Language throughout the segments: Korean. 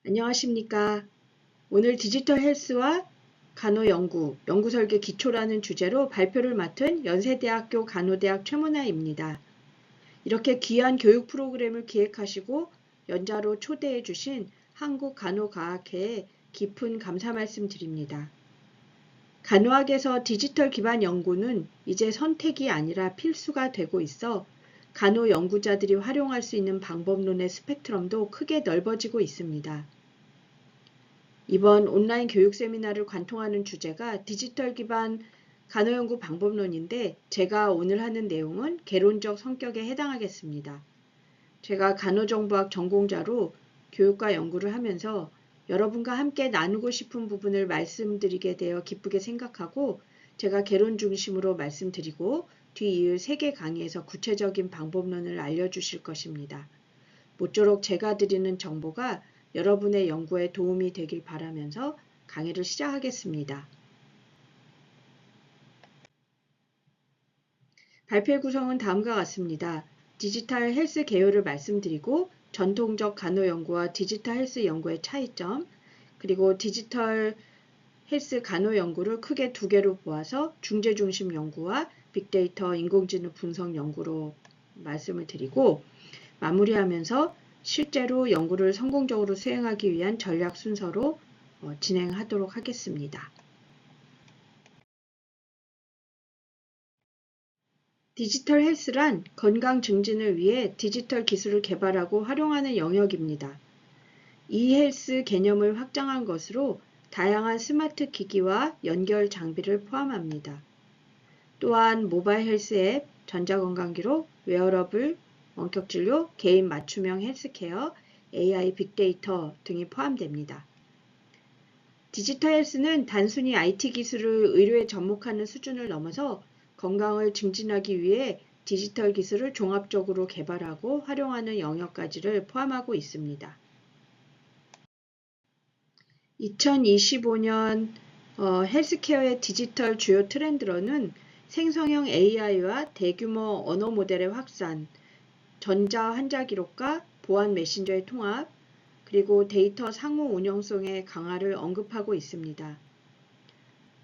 안녕하십니까. 오늘 디지털 헬스와 간호연구, 연구설계 기초라는 주제로 발표를 맡은 연세대학교 간호대학 최문아입니다. 이렇게 귀한 교육 프로그램을 기획하시고 연자로 초대해 주신 한국간호과학회에 깊은 감사 말씀드립니다. 간호학에서 디지털 기반 연구는 이제 선택이 아니라 필수가 되고 있어 간호 연구자들이 활용할 수 있는 방법론의 스펙트럼도 크게 넓어지고 있습니다. 이번 온라인 교육 세미나를 관통하는 주제가 디지털 기반 간호연구 방법론인데 제가 오늘 하는 내용은 개론적 성격에 해당하겠습니다. 제가 간호정보학 전공자로 교육과 연구를 하면서 여러분과 함께 나누고 싶은 부분을 말씀드리게 되어 기쁘게 생각하고 제가 개론 중심으로 말씀드리고 뒤이을 3개 강의에서 구체적인 방법론을 알려주실 것입니다. 모쪼록 제가 드리는 정보가 여러분의 연구에 도움이 되길 바라면서 강의를 시작하겠습니다. 발표의 구성은 다음과 같습니다. 디지털 헬스 개요를 말씀드리고 전통적 간호 연구와 디지털 헬스 연구의 차이점, 그리고 디지털 헬스 간호 연구를 크게 2개로 모아서 중재 중심 연구와 빅데이터 인공지능 분석 연구로 말씀을 드리고 마무리하면서 실제로 연구를 성공적으로 수행하기 위한 전략 순서로 진행하도록 하겠습니다. 디지털 헬스란 건강 증진을 위해 디지털 기술을 개발하고 활용하는 영역입니다. 이-헬스 개념을 확장한 것으로 다양한 스마트 기기와 연결 장비를 포함합니다. 또한 모바일 헬스 앱, 전자건강기록, 웨어러블, 원격진료, 개인 맞춤형 헬스케어, AI 빅데이터 등이 포함됩니다. 디지털 헬스는 단순히 IT 기술을 의료에 접목하는 수준을 넘어서 건강을 증진하기 위해 디지털 기술을 종합적으로 개발하고 활용하는 영역까지를 포함하고 있습니다. 2025년 헬스케어의 디지털 주요 트렌드로는 생성형 AI와 대규모 언어 모델의 확산, 전자 환자 기록과 보안 메신저의 통합, 그리고 데이터 상호 운영성의 강화를 언급하고 있습니다.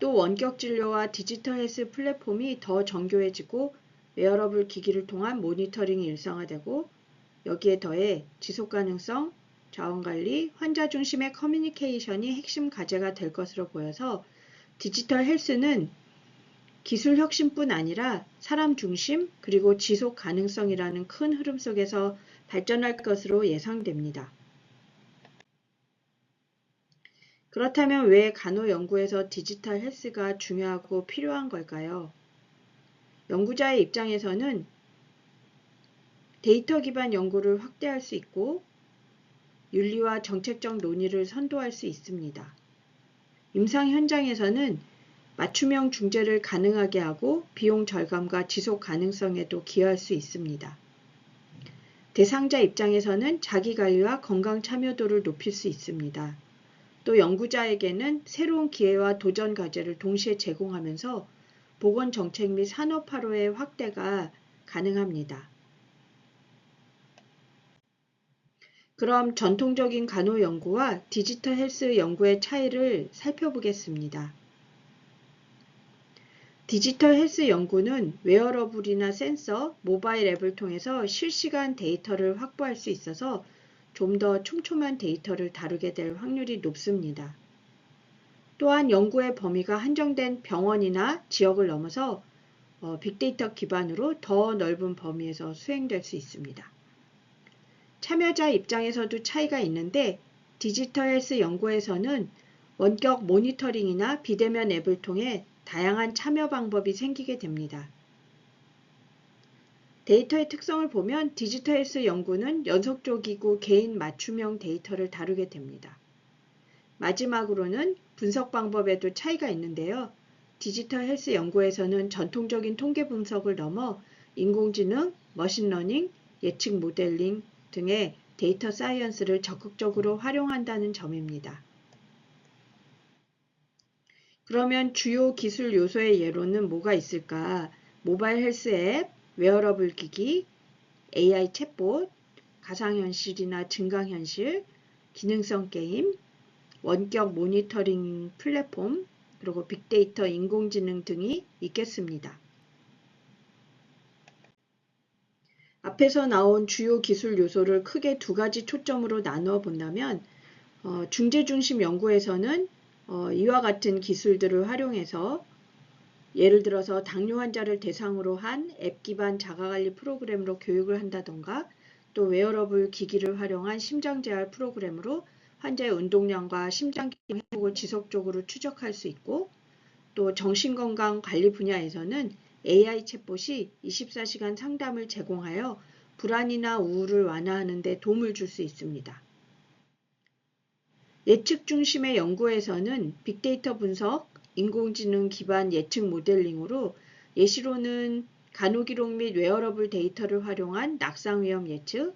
또 원격 진료와 디지털 헬스 플랫폼이 더 정교해지고 웨어러블 기기를 통한 모니터링이 일상화되고 여기에 더해 지속 가능성, 자원관리, 환자 중심의 커뮤니케이션이 핵심 과제가 될 것으로 보여서 디지털 헬스는 기술 혁신뿐 아니라 사람 중심 그리고 지속 가능성이라는 큰 흐름 속에서 발전할 것으로 예상됩니다. 그렇다면 왜 간호 연구에서 디지털 헬스가 중요하고 필요한 걸까요? 연구자의 입장에서는 데이터 기반 연구를 확대할 수 있고 윤리와 정책적 논의를 선도할 수 있습니다. 임상 현장에서는 맞춤형 중재를 가능하게 하고 비용 절감과 지속 가능성에도 기여할 수 있습니다. 대상자 입장에서는 자기관리와 건강 참여도를 높일 수 있습니다. 또 연구자에게는 새로운 기회와 도전 과제를 동시에 제공하면서 보건정책 및 산업화로의 확대가 가능합니다. 그럼 전통적인 간호 연구와 디지털 헬스 연구의 차이를 살펴보겠습니다. 디지털 헬스 연구는 웨어러블이나 센서, 모바일 앱을 통해서 실시간 데이터를 확보할 수 있어서 좀 더 촘촘한 데이터를 다루게 될 확률이 높습니다. 또한 연구의 범위가 한정된 병원이나 지역을 넘어서 빅데이터 기반으로 더 넓은 범위에서 수행될 수 있습니다. 참여자 입장에서도 차이가 있는데 디지털 헬스 연구에서는 원격 모니터링이나 비대면 앱을 통해 다양한 참여 방법이 생기게 됩니다. 데이터의 특성을 보면 디지털 헬스 연구는 연속적이고 개인 맞춤형 데이터를 다루게 됩니다. 마지막으로는 분석 방법에도 차이가 있는데요. 디지털 헬스 연구에서는 전통적인 통계 분석을 넘어 인공지능, 머신러닝, 예측 모델링 등의 데이터 사이언스를 적극적으로 활용한다는 점입니다. 그러면 주요 기술 요소의 예로는 뭐가 있을까? 모바일 헬스 앱, 웨어러블 기기, AI 챗봇, 가상현실이나 증강현실, 기능성 게임, 원격 모니터링 플랫폼, 그리고 빅데이터, 인공지능 등이 있겠습니다. 앞에서 나온 주요 기술 요소를 크게 두 가지 초점으로 나누어 본다면 중재 중심 연구에서는 이와 같은 기술들을 활용해서 예를 들어서 당뇨 환자를 대상으로 한 앱 기반 자가관리 프로그램으로 교육을 한다던가 또 웨어러블 기기를 활용한 심장재활 프로그램으로 환자의 운동량과 심장기능 회복을 지속적으로 추적할 수 있고 또 정신건강 관리 분야에서는 AI 챗봇이 24시간 상담을 제공하여 불안이나 우울을 완화하는 데 도움을 줄 수 있습니다. 예측 중심의 연구에서는 빅데이터 분석, 인공지능 기반 예측 모델링으로 예시로는 간호기록 및 웨어러블 데이터를 활용한 낙상 위험 예측,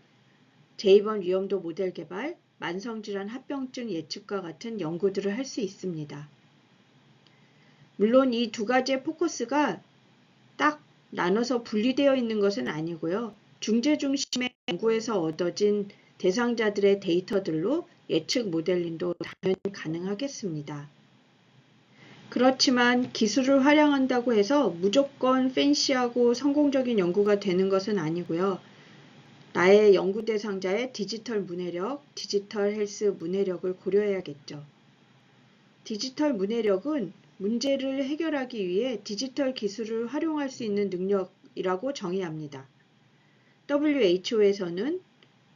재입원 위험도 모델 개발, 만성질환 합병증 예측과 같은 연구들을 할 수 있습니다. 물론 이 두 가지의 포커스가 딱 나눠서 분리되어 있는 것은 아니고요. 중재 중심의 연구에서 얻어진 대상자들의 데이터들로 예측 모델링도 당연히 가능하겠습니다. 그렇지만 기술을 활용한다고 해서 무조건 팬시하고 성공적인 연구가 되는 것은 아니고요. 나의 연구 대상자의 디지털 문해력, 디지털 헬스 문해력을 고려해야겠죠. 디지털 문해력은 문제를 해결하기 위해 디지털 기술을 활용할 수 있는 능력이라고 정의합니다. WHO에서는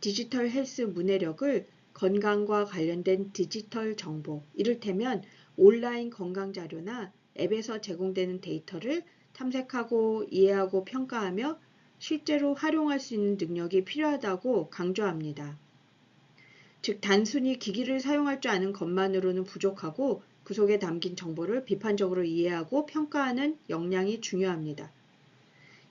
디지털 헬스 문해력을 건강과 관련된 디지털 정보, 이를테면 온라인 건강 자료나 앱에서 제공되는 데이터를 탐색하고 이해하고 평가하며 실제로 활용할 수 있는 능력이 필요하다고 강조합니다. 즉 단순히 기기를 사용할 줄 아는 것만으로는 부족하고 그 속에 담긴 정보를 비판적으로 이해하고 평가하는 역량이 중요합니다.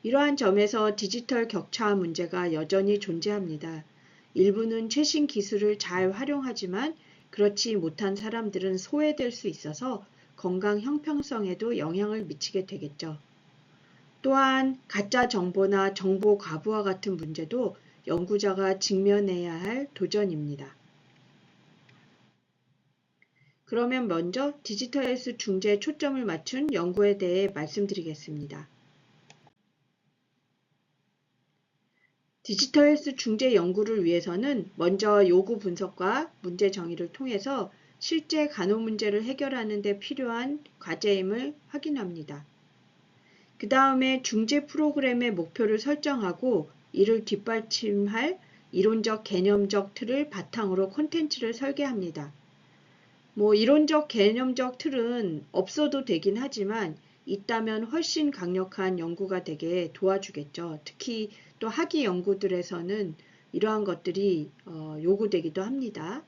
이러한 점에서 디지털 격차 문제가 여전히 존재합니다. 일부는 최신 기술을 잘 활용하지만 그렇지 못한 사람들은 소외될 수 있어서 건강 형평성에도 영향을 미치게 되겠죠. 또한 가짜 정보나 정보 과부하 같은 문제도 연구자가 직면해야 할 도전입니다. 그러면 먼저 디지털 헬스 중재에 초점을 맞춘 연구에 대해 말씀드리겠습니다. 디지털 헬스 중재 연구를 위해서는 먼저 요구 분석과 문제 정의를 통해서 실제 간호 문제를 해결하는 데 필요한 과제임을 확인합니다. 그 다음에 중재 프로그램의 목표를 설정하고 이를 뒷받침할 이론적 개념적 틀을 바탕으로 콘텐츠를 설계합니다. 이론적 개념적 틀은 없어도 되긴 하지만 있다면 훨씬 강력한 연구가 되게 도와주겠죠. 특히 또 학위 연구들에서는 이러한 것들이 요구되기도 합니다.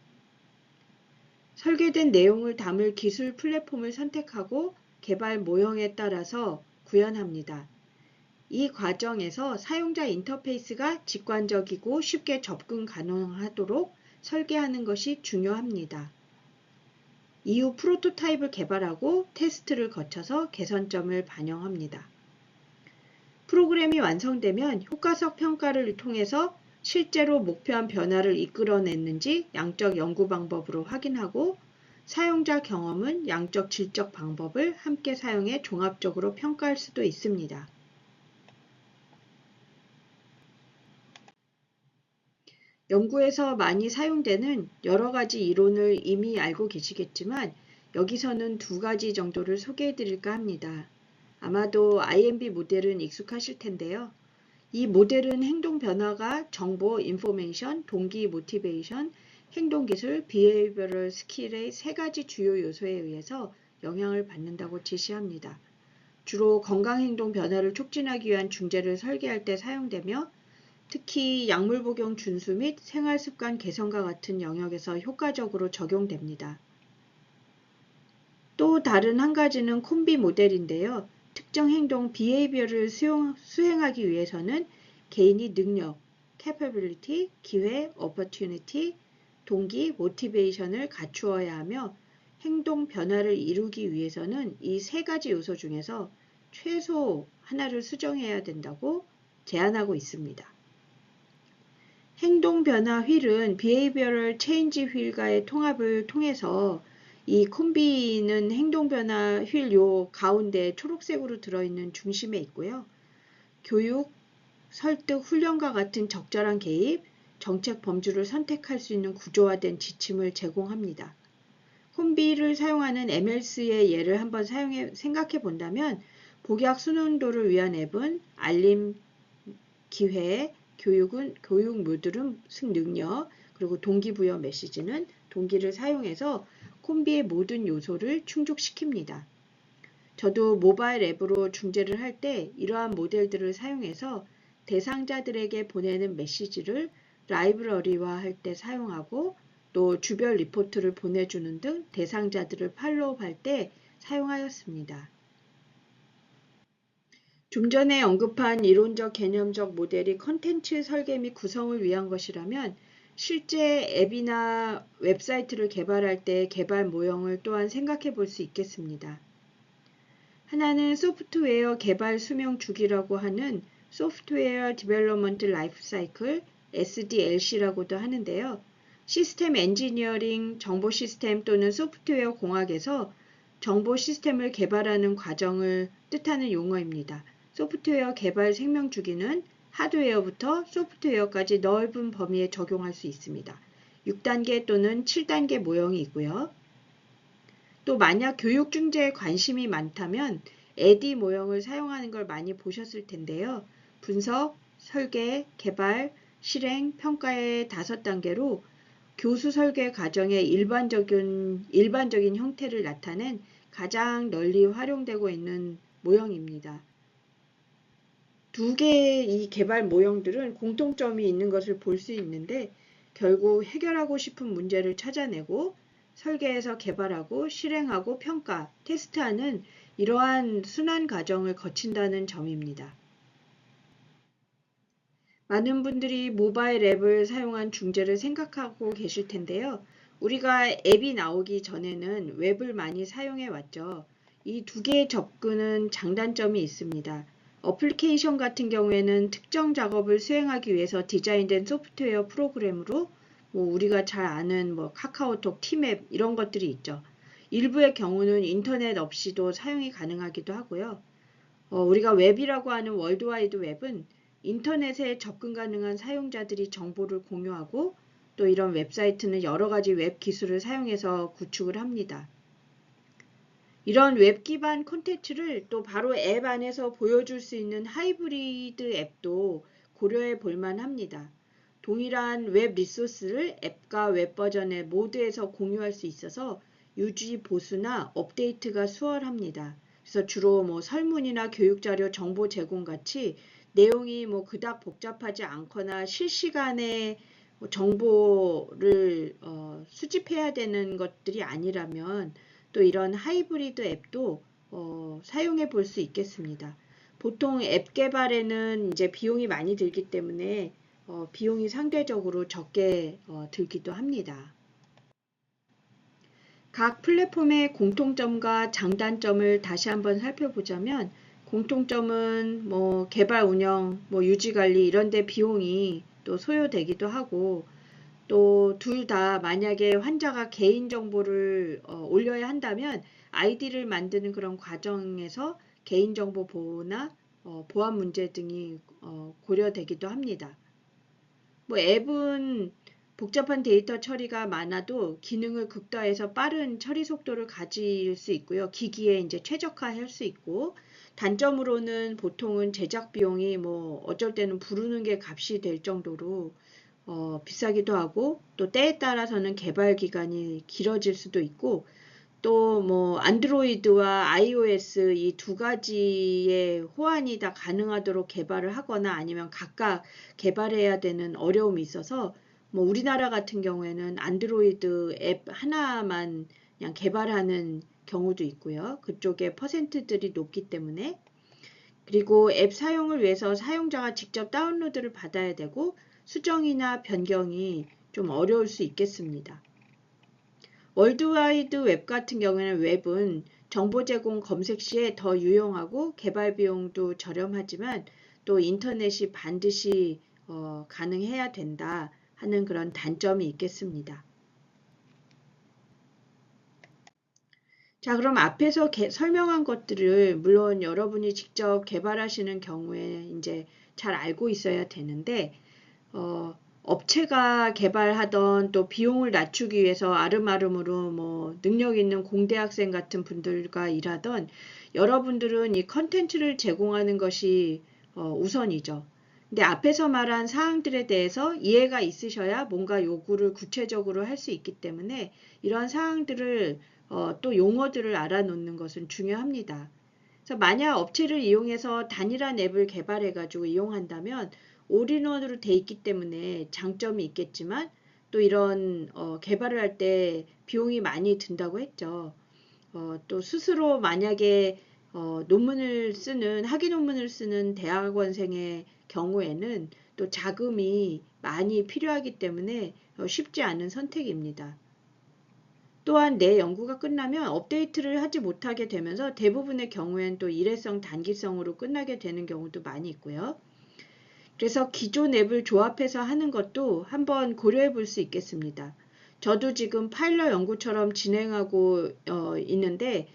설계된 내용을 담을 기술 플랫폼을 선택하고 개발 모형에 따라서 구현합니다. 이 과정에서 사용자 인터페이스가 직관적이고 쉽게 접근 가능하도록 설계하는 것이 중요합니다. 이후 프로토타입을 개발하고 테스트를 거쳐서 개선점을 반영합니다. 프로그램이 완성되면 효과적 평가를 통해서 실제로 목표한 변화를 이끌어냈는지 양적 연구 방법으로 확인하고 사용자 경험은 양적 질적 방법을 함께 사용해 종합적으로 평가할 수도 있습니다. 연구에서 많이 사용되는 여러 가지 이론을 이미 알고 계시겠지만 여기서는 두 가지 정도를 소개해 드릴까 합니다. 아마도 IMB 모델은 익숙하실 텐데요. 이 모델은 행동 변화가 정보, 인포메이션, 동기, 모티베이션, 행동기술, 비헤이버럴 스킬의 세 가지 주요 요소에 의해서 영향을 받는다고 제시합니다. 주로 건강행동 변화를 촉진하기 위한 중재를 설계할 때 사용되며 특히 약물 복용 준수 및 생활습관 개선과 같은 영역에서 효과적으로 적용됩니다. 또 다른 한 가지는 콤비 모델인데요. 특정 행동 비헤이비어를 수행하기 위해서는 개인이 능력, capability, 기회, opportunity, 동기, motivation을 갖추어야 하며 행동 변화를 이루기 위해서는 이 세 가지 요소 중에서 최소 하나를 수정해야 된다고 제안하고 있습니다. 행동 변화 휠은 Behavioral Change 휠과의 통합을 통해서 이 콤비는 행동 변화 휠 요 가운데 초록색으로 들어있는 중심에 있고요. 교육, 설득, 훈련과 같은 적절한 개입, 정책 범주를 선택할 수 있는 구조화된 지침을 제공합니다. 콤비를 사용하는 MLS의 예를 한번 생각해 본다면 복약 순응도를 위한 앱은 알림, 기회, 교육 모듈은 능력, 그리고 동기부여 메시지는 동기를 사용해서 콤비의 모든 요소를 충족시킵니다. 저도 모바일 앱으로 중재를 할 때 이러한 모델들을 사용해서 대상자들에게 보내는 메시지를 라이브러리화할 때 사용하고 또 주별 리포트를 보내주는 등 대상자들을 팔로우할 때 사용하였습니다. 좀 전에 언급한 이론적 개념적 모델이 컨텐츠 설계 및 구성을 위한 것이라면 실제 앱이나 웹사이트를 개발할 때 개발 모형을 또한 생각해 볼 수 있겠습니다. 하나는 소프트웨어 개발 수명 주기라고 하는 소프트웨어 디벨롭먼트 라이프 사이클 SDLC라고도 하는데요. 시스템 엔지니어링, 정보 시스템 또는 소프트웨어 공학에서 정보 시스템을 개발하는 과정을 뜻하는 용어입니다. 소프트웨어 개발 생명 주기는 하드웨어부터 소프트웨어까지 넓은 범위에 적용할 수 있습니다. 6단계 또는 7단계 모형이 있고요. 또 만약 교육 중재에 관심이 많다면 에디 모형을 사용하는 걸 많이 보셨을 텐데요. 분석, 설계, 개발, 실행, 평가의 5단계로 교수 설계 과정의 일반적인 형태를 나타낸 가장 널리 활용되고 있는 모형입니다. 두 개의 이 개발 모형들은 공통점이 있는 것을 볼 수 있는데 결국 해결하고 싶은 문제를 찾아내고 설계해서 개발하고 실행하고 평가, 테스트하는 이러한 순환 과정을 거친다는 점입니다. 많은 분들이 모바일 앱을 사용한 중재를 생각하고 계실 텐데요. 우리가 앱이 나오기 전에는 웹을 많이 사용해 왔죠. 이 두 개의 접근은 장단점이 있습니다. 어플리케이션 같은 경우에는 특정 작업을 수행하기 위해서 디자인된 소프트웨어 프로그램으로 우리가 잘 아는 카카오톡, 티맵 이런 것들이 있죠. 일부의 경우는 인터넷 없이도 사용이 가능하기도 하고요. 우리가 웹이라고 하는 월드와이드 웹은 인터넷에 접근 가능한 사용자들이 정보를 공유하고 또 이런 웹사이트는 여러 가지 웹 기술을 사용해서 구축을 합니다. 이런 웹 기반 콘텐츠를 또 바로 앱 안에서 보여줄 수 있는 하이브리드 앱도 고려해 볼 만합니다. 동일한 웹 리소스를 앱과 웹 버전의 모두에서 공유할 수 있어서 유지 보수나 업데이트가 수월합니다. 그래서 주로 설문이나 교육자료 정보 제공 같이 내용이 그닥 복잡하지 않거나 실시간에 정보를 수집해야 되는 것들이 아니라면 또 이런 하이브리드 앱도 사용해 볼 수 있겠습니다. 보통 앱 개발에는 이제 비용이 많이 들기 때문에 비용이 상대적으로 적게 들기도 합니다. 각 플랫폼의 공통점과 장단점을 다시 한번 살펴보자면 공통점은 개발 운영, 유지 관리 이런 데 비용이 또 소요되기도 하고 또 둘 다 만약에 환자가 개인정보를 올려야 한다면 아이디를 만드는 그런 과정에서 개인정보 보호나 보안 문제 등이 고려되기도 합니다. 앱은 복잡한 데이터 처리가 많아도 기능을 극다해서 빠른 처리 속도를 가질 수 있고요. 기기에 이제 최적화할 수 있고 단점으로는 보통은 제작 비용이 어쩔 때는 부르는 게 값이 될 정도로 비싸기도 하고 또 때에 따라서는 개발 기간이 길어질 수도 있고 또 안드로이드와 iOS 이 두 가지의 호환이 다 가능하도록 개발을 하거나 아니면 각각 개발해야 되는 어려움이 있어서 우리나라 같은 경우에는 안드로이드 앱 하나만 그냥 개발하는 경우도 있고요. 그쪽에 퍼센트들이 높기 때문에 그리고 앱 사용을 위해서 사용자가 직접 다운로드를 받아야 되고 수정이나 변경이 좀 어려울 수 있겠습니다. 월드와이드 웹 같은 경우에는 웹은 정보 제공 검색 시에 더 유용하고 개발 비용도 저렴하지만 또 인터넷이 반드시 가능해야 된다 하는 그런 단점이 있겠습니다. 자, 그럼 앞에서 설명한 것들을 물론 여러분이 직접 개발하시는 경우에 이제 잘 알고 있어야 되는데, 업체가 개발하던 또 비용을 낮추기 위해서 아름아름으로 뭐 능력 있는 공대학생 같은 분들과 일하던 여러분들은 이 컨텐츠를 제공하는 것이 우선이죠. 근데 앞에서 말한 사항들에 대해서 이해가 있으셔야 뭔가 요구를 구체적으로 할 수 있기 때문에 이런 사항들을 또 용어들을 알아놓는 것은 중요합니다. 그래서 만약 업체를 이용해서 단일한 앱을 개발해 가지고 이용한다면 올인원으로 돼 있기 때문에 장점이 있겠지만 또 이런 개발을 할 때 비용이 많이 든다고 했죠. 또 스스로 만약에 학위 논문을 쓰는 대학원생의 경우에는 또 자금이 많이 필요하기 때문에 쉽지 않은 선택입니다. 또한 내 연구가 끝나면 업데이트를 하지 못하게 되면서 대부분의 경우엔 또 일회성 단기성으로 끝나게 되는 경우도 많이 있고요. 그래서 기존 앱을 조합해서 하는 것도 한번 고려해 볼 수 있겠습니다. 저도 지금 파일럿 연구처럼 진행하고 있는데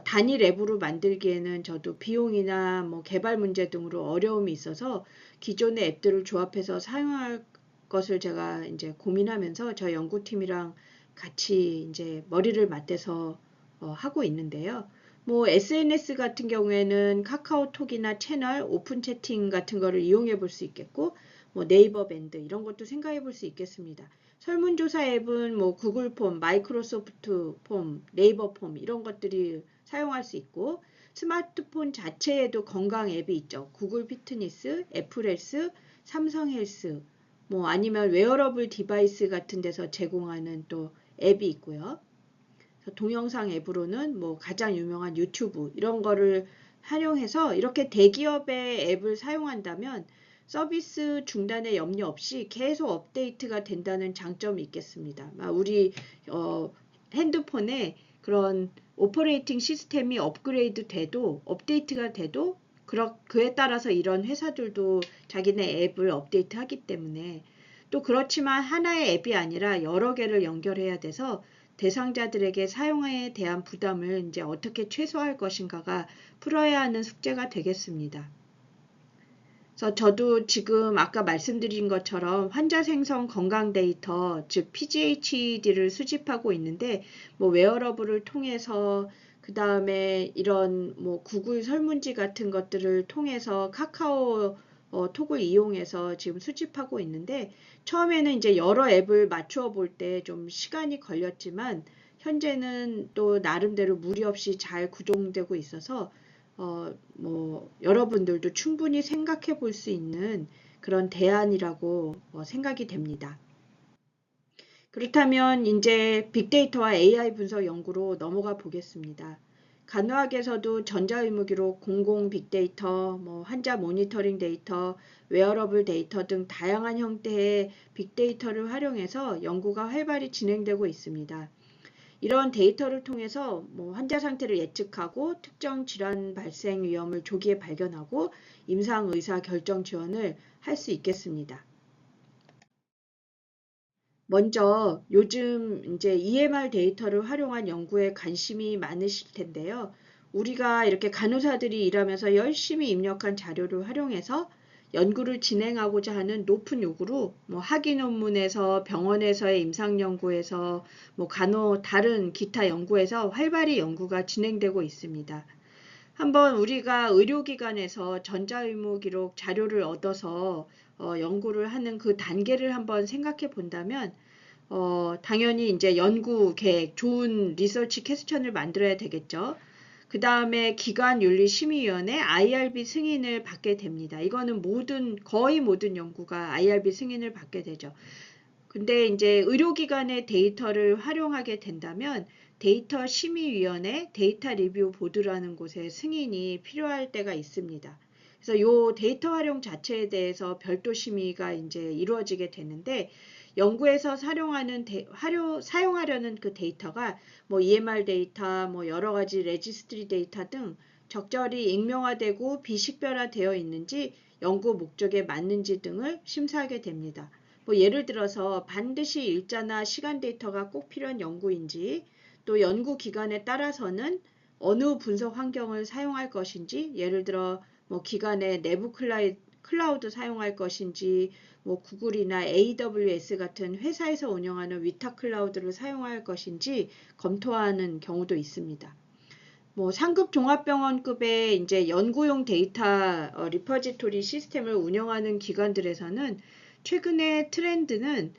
단일 앱으로 만들기에는 저도 비용이나 뭐 개발 문제 등으로 어려움이 있어서 기존의 앱들을 조합해서 사용할 것을 제가 이제 고민하면서 저희 연구팀이랑 같이 이제 머리를 맞대서 하고 있는데요. 뭐 SNS 같은 경우에는 카카오톡이나 채널, 오픈 채팅 같은 거를 이용해 볼 수 있겠고, 뭐 네이버 밴드 이런 것도 생각해 볼 수 있겠습니다. 설문조사 앱은 뭐 구글 폼, 마이크로소프트 폼, 네이버 폼 이런 것들이 사용할 수 있고, 스마트폰 자체에도 건강 앱이 있죠. 구글 피트니스, 애플 헬스, 삼성 헬스, 뭐 아니면 웨어러블 디바이스 같은 데서 제공하는 또 앱이 있고요. 동영상 앱으로는 뭐 가장 유명한 유튜브 이런 거를 활용해서 이렇게 대기업의 앱을 사용한다면 서비스 중단의 염려 없이 계속 업데이트가 된다는 장점이 있겠습니다. 우리 핸드폰에 그런 오퍼레이팅 시스템이 업그레이드 돼도 업데이트가 돼도 그에 따라서 이런 회사들도 자기네 앱을 업데이트하기 때문에 또 그렇지만 하나의 앱이 아니라 여러 개를 연결해야 돼서 대상자들에게 사용에 대한 부담을 이제 어떻게 최소화할 것인가가 풀어야 하는 숙제가 되겠습니다. 그래서 저도 지금 아까 말씀드린 것처럼 환자 생성 건강 데이터, 즉 PGHD를 수집하고 있는데 뭐 웨어러블을 통해서 그 다음에 이런 뭐 구글 설문지 같은 것들을 통해서 카카오 톡을 이용해서 지금 수집하고 있는데 처음에는 이제 여러 앱을 맞추어 볼 때 좀 시간이 걸렸지만 현재는 또 나름대로 무리 없이 잘 구동되고 있어서 뭐 여러분들도 충분히 생각해 볼 수 있는 그런 대안이라고 생각이 됩니다. 그렇다면 이제 빅데이터와 AI 분석 연구로 넘어가 보겠습니다. 간호학에서도 전자의무기록, 공공 빅데이터, 뭐 환자 모니터링 데이터, 웨어러블 데이터 등 다양한 형태의 빅데이터를 활용해서 연구가 활발히 진행되고 있습니다. 이런 데이터를 통해서 뭐 환자 상태를 예측하고 특정 질환 발생 위험을 조기에 발견하고 임상 의사 결정 지원을 할 수 있겠습니다. 먼저 요즘 이제 EMR 데이터를 활용한 연구에 관심이 많으실 텐데요. 우리가 이렇게 간호사들이 일하면서 열심히 입력한 자료를 활용해서 연구를 진행하고자 하는 높은 요구로 뭐 학위 논문에서 병원에서의 임상 연구에서 뭐 다른 기타 연구에서 활발히 연구가 진행되고 있습니다. 한번 우리가 의료기관에서 전자의무 기록 자료를 얻어서 연구를 하는 그 단계를 한번 생각해 본다면 당연히 이제 연구 계획, 좋은 리서치 퀘스천을 만들어야 되겠죠. 그 다음에 기관윤리심의위원회 IRB 승인을 받게 됩니다. 이거는 거의 모든 연구가 IRB 승인을 받게 되죠. 근데 이제 의료기관의 데이터를 활용하게 된다면 데이터 심의위원회 데이터 리뷰 보드라는 곳에 승인이 필요할 때가 있습니다. 그래서 이 데이터 활용 자체에 대해서 별도 심의가 이제 이루어지게 되는데 연구에서 사용하려는 그 데이터가 뭐 EMR 데이터, 뭐 여러 가지 레지스트리 데이터 등 적절히 익명화되고 비식별화되어 있는지 연구 목적에 맞는지 등을 심사하게 됩니다. 뭐 예를 들어서 반드시 일자나 시간 데이터가 꼭 필요한 연구인지, 또 연구 기간에 따라서는 어느 분석 환경을 사용할 것인지, 예를 들어 뭐 기관의 내부 클라우드 사용할 것인지, 뭐 구글이나 AWS 같은 회사에서 운영하는 위탁 클라우드를 사용할 것인지 검토하는 경우도 있습니다. 뭐 상급 종합병원급의 이제 연구용 데이터 리퍼지토리 시스템을 운영하는 기관들에서는 최근의 트렌드는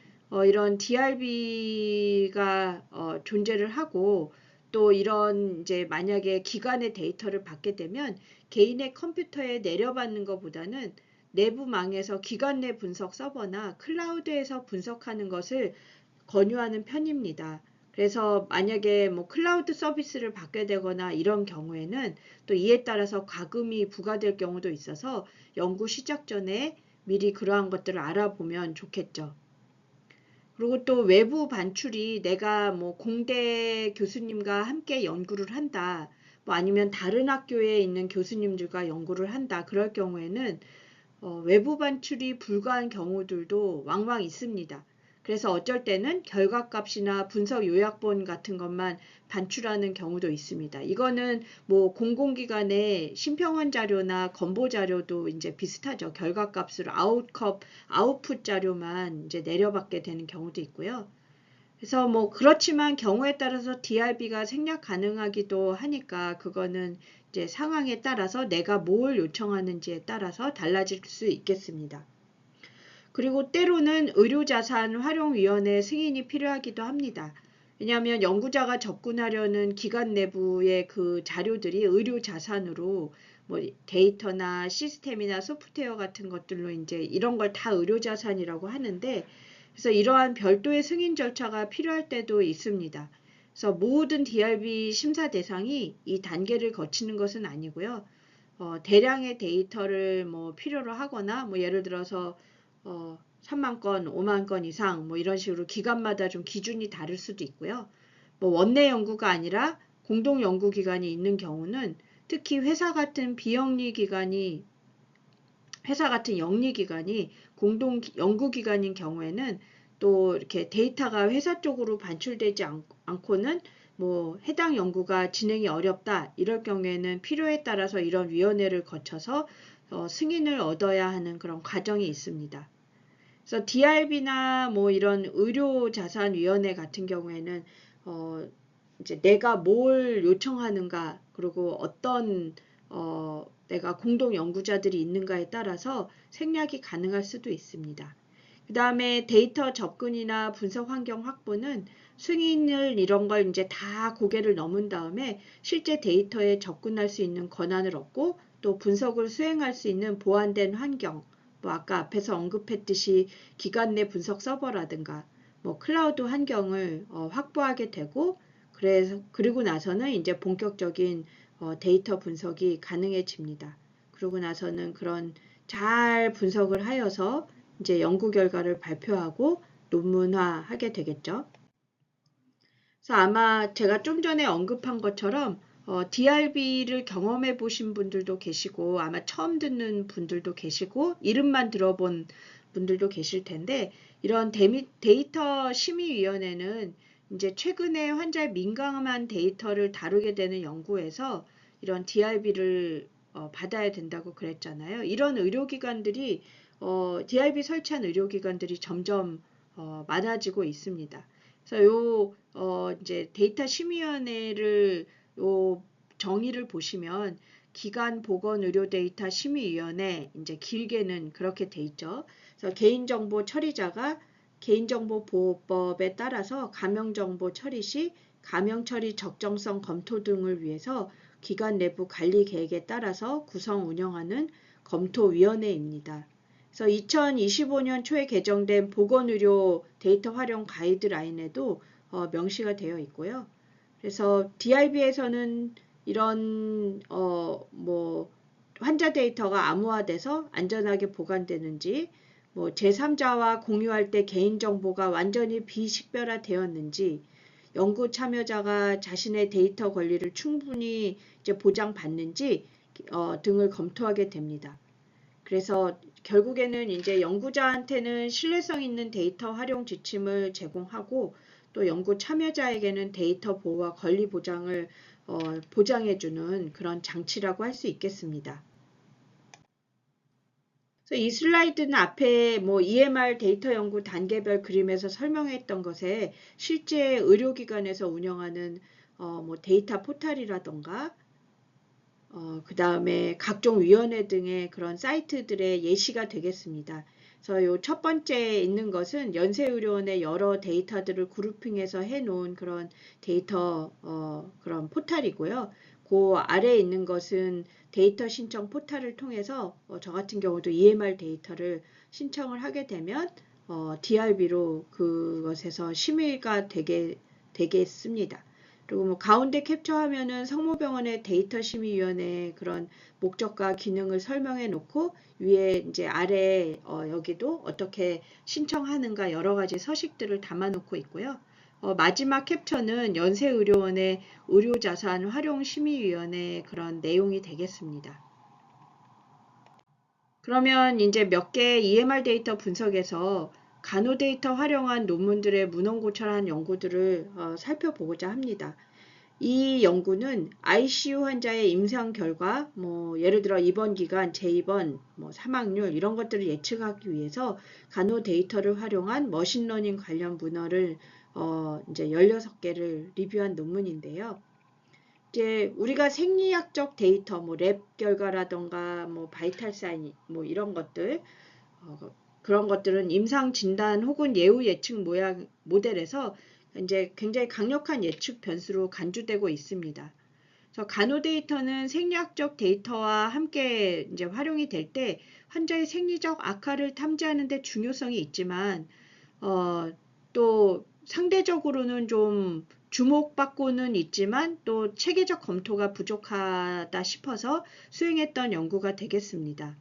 이런 DRB가 존재를 하고, 또 이런 이제 만약에 기관의 데이터를 받게 되면 개인의 컴퓨터에 내려받는 것보다는 내부망에서 기관 내 분석 서버나 클라우드에서 분석하는 것을 권유하는 편입니다. 그래서 만약에 뭐 클라우드 서비스를 받게 되거나 이런 경우에는 또 이에 따라서 과금이 부과될 경우도 있어서 연구 시작 전에 미리 그러한 것들을 알아보면 좋겠죠. 그리고 또 외부 반출이 내가 뭐 공대 교수님과 함께 연구를 한다, 뭐 아니면 다른 학교에 있는 교수님들과 연구를 한다, 그럴 경우에는 외부 반출이 불가한 경우들도 왕왕 있습니다. 그래서 어쩔 때는 결과값이나 분석 요약본 같은 것만 반출하는 경우도 있습니다. 이거는 뭐 공공기관의 심평원 자료나 건보 자료도 이제 비슷하죠. 결과값으로 아웃풋 자료만 이제 내려받게 되는 경우도 있고요. 그래서 뭐 그렇지만 경우에 따라서 DRB가 생략 가능하기도 하니까 그거는 이제 상황에 따라서 내가 뭘 요청하는지에 따라서 달라질 수 있겠습니다. 그리고 때로는 의료자산 활용위원회 승인이 필요하기도 합니다. 왜냐하면 연구자가 접근하려는 기관 내부의 그 자료들이 의료자산으로 뭐 데이터나 시스템이나 소프트웨어 같은 것들로 이제 이런 걸 다 의료자산이라고 하는데, 그래서 이러한 별도의 승인 절차가 필요할 때도 있습니다. 그래서 모든 DRB 심사 대상이 이 단계를 거치는 것은 아니고요. 대량의 데이터를 뭐 필요로 하거나 뭐 예를 들어서 3만 건, 5만 건 이상 뭐 이런 식으로 기관마다 좀 기준이 다를 수도 있고요. 뭐 원내 연구가 아니라 공동 연구 기관이 있는 경우는 특히 회사 같은 영리 기관이 공동 연구 기관인 경우에는 또 이렇게 데이터가 회사 쪽으로 반출되지 않고는 뭐 해당 연구가 진행이 어렵다, 이럴 경우에는 필요에 따라서 이런 위원회를 거쳐서 승인을 얻어야 하는 그런 과정이 있습니다. 그래서 DRB나 뭐 이런 의료자산위원회 같은 경우에는 이제 내가 뭘 요청하는가, 그리고 어떤 내가 공동 연구자들이 있는가에 따라서 생략이 가능할 수도 있습니다. 그 다음에 데이터 접근이나 분석 환경 확보는 승인을 이런 걸 이제 다 고개를 넘은 다음에 실제 데이터에 접근할 수 있는 권한을 얻고, 또 분석을 수행할 수 있는 보완된 환경, 뭐 아까 앞에서 언급했듯이 기관 내 분석 서버라든가 뭐 클라우드 환경을 확보하게 되고, 그리고 나서는 이제 본격적인 데이터 분석이 가능해집니다. 그러고 나서는 그런 잘 분석을 하여서 이제 연구 결과를 발표하고 논문화하게 되겠죠. 그래서 아마 제가 좀 전에 언급한 것처럼 DRB를 경험해 보신 분들도 계시고, 아마 처음 듣는 분들도 계시고, 이름만 들어본 분들도 계실 텐데, 이런 데이터 심의위원회는 이제 최근에 환자의 민감한 데이터를 다루게 되는 연구에서 이런 DRB를 받아야 된다고 그랬잖아요. 이런 의료기관들이 DRB 설치한 의료기관들이 점점 많아지고 있습니다. 그래서 이제 데이터 심의위원회를 정의를 보시면 기관 보건 의료 데이터 심의위원회, 이제 길게는 그렇게 돼 있죠. 그래서 개인정보 처리자가 개인정보보호법에 따라서 감염정보 처리 시 감염 처리 적정성 검토 등을 위해서 기관 내부 관리 계획에 따라서 구성 운영하는 검토위원회입니다. 그래서 2025년 초에 개정된 보건의료 데이터 활용 가이드라인에도 명시가 되어 있고요. 그래서 DRB에서는 이런 뭐 환자 데이터가 암호화돼서 안전하게 보관되는지, 뭐 제3자와 공유할 때 개인정보가 완전히 비식별화되었는지, 연구 참여자가 자신의 데이터 권리를 충분히 이제 보장받는지 등을 검토하게 됩니다. 그래서 결국에는 이제 연구자한테는 신뢰성 있는 데이터 활용 지침을 제공하고 또 연구 참여자에게는 데이터 보호와 권리 보장을 보장해주는 그런 장치라고 할 수 있겠습니다. 그래서 이 슬라이드는 앞에 뭐 EMR 데이터 연구 단계별 그림에서 설명했던 것에 실제 의료기관에서 운영하는 뭐 데이터 포털이라던가 그 다음에 각종 위원회 등의 그런 사이트들의 예시가 되겠습니다. 그래서 요 첫 번째 있는 것은 연세의료원의 여러 데이터들을 그룹핑해서 해놓은 그런 데이터 그런 포털이고요. 그 아래에 있는 것은 데이터 신청 포털을 통해서 저 같은 경우도 EMR 데이터를 신청을 하게 되면 DRB로 그것에서 심의가 되겠습니다. 그리고 뭐 가운데 캡처 화면은 성모병원의 데이터 심의위원회의 그런 목적과 기능을 설명해 놓고 위에 이제 아래 여기도 어떻게 신청하는가 여러 가지 서식들을 담아 놓고 있고요. 마지막 캡처는 연세의료원의 의료자산 활용 심의위원회의 그런 내용이 되겠습니다. 그러면 이제 몇 개의 EMR 데이터 분석에서 간호 데이터 활용한 논문들의 문헌 고찰한 연구들을 살펴보고자 합니다. 이 연구는 ICU 환자의 임상 결과, 뭐 예를 들어 입원 기간, 재입원, 뭐 사망률 이런 것들을 예측하기 위해서 간호 데이터를 활용한 머신러닝 관련 문헌을 이제 16개를 리뷰한 논문인데요. 이제 우리가 생리학적 데이터, 뭐 랩 결과라던가 뭐 바이탈 사인, 뭐 이런 것들 그런 것들은 임상 진단 혹은 예후 예측 모델에서 이제 굉장히 강력한 예측 변수로 간주되고 있습니다. 그래서 간호 데이터는 생리학적 데이터와 함께 이제 활용이 될 때 환자의 생리적 악화를 탐지하는 데 중요성이 있지만 또 상대적으로는 좀 주목받고는 있지만 또 체계적 검토가 부족하다 싶어서 수행했던 연구가 되겠습니다.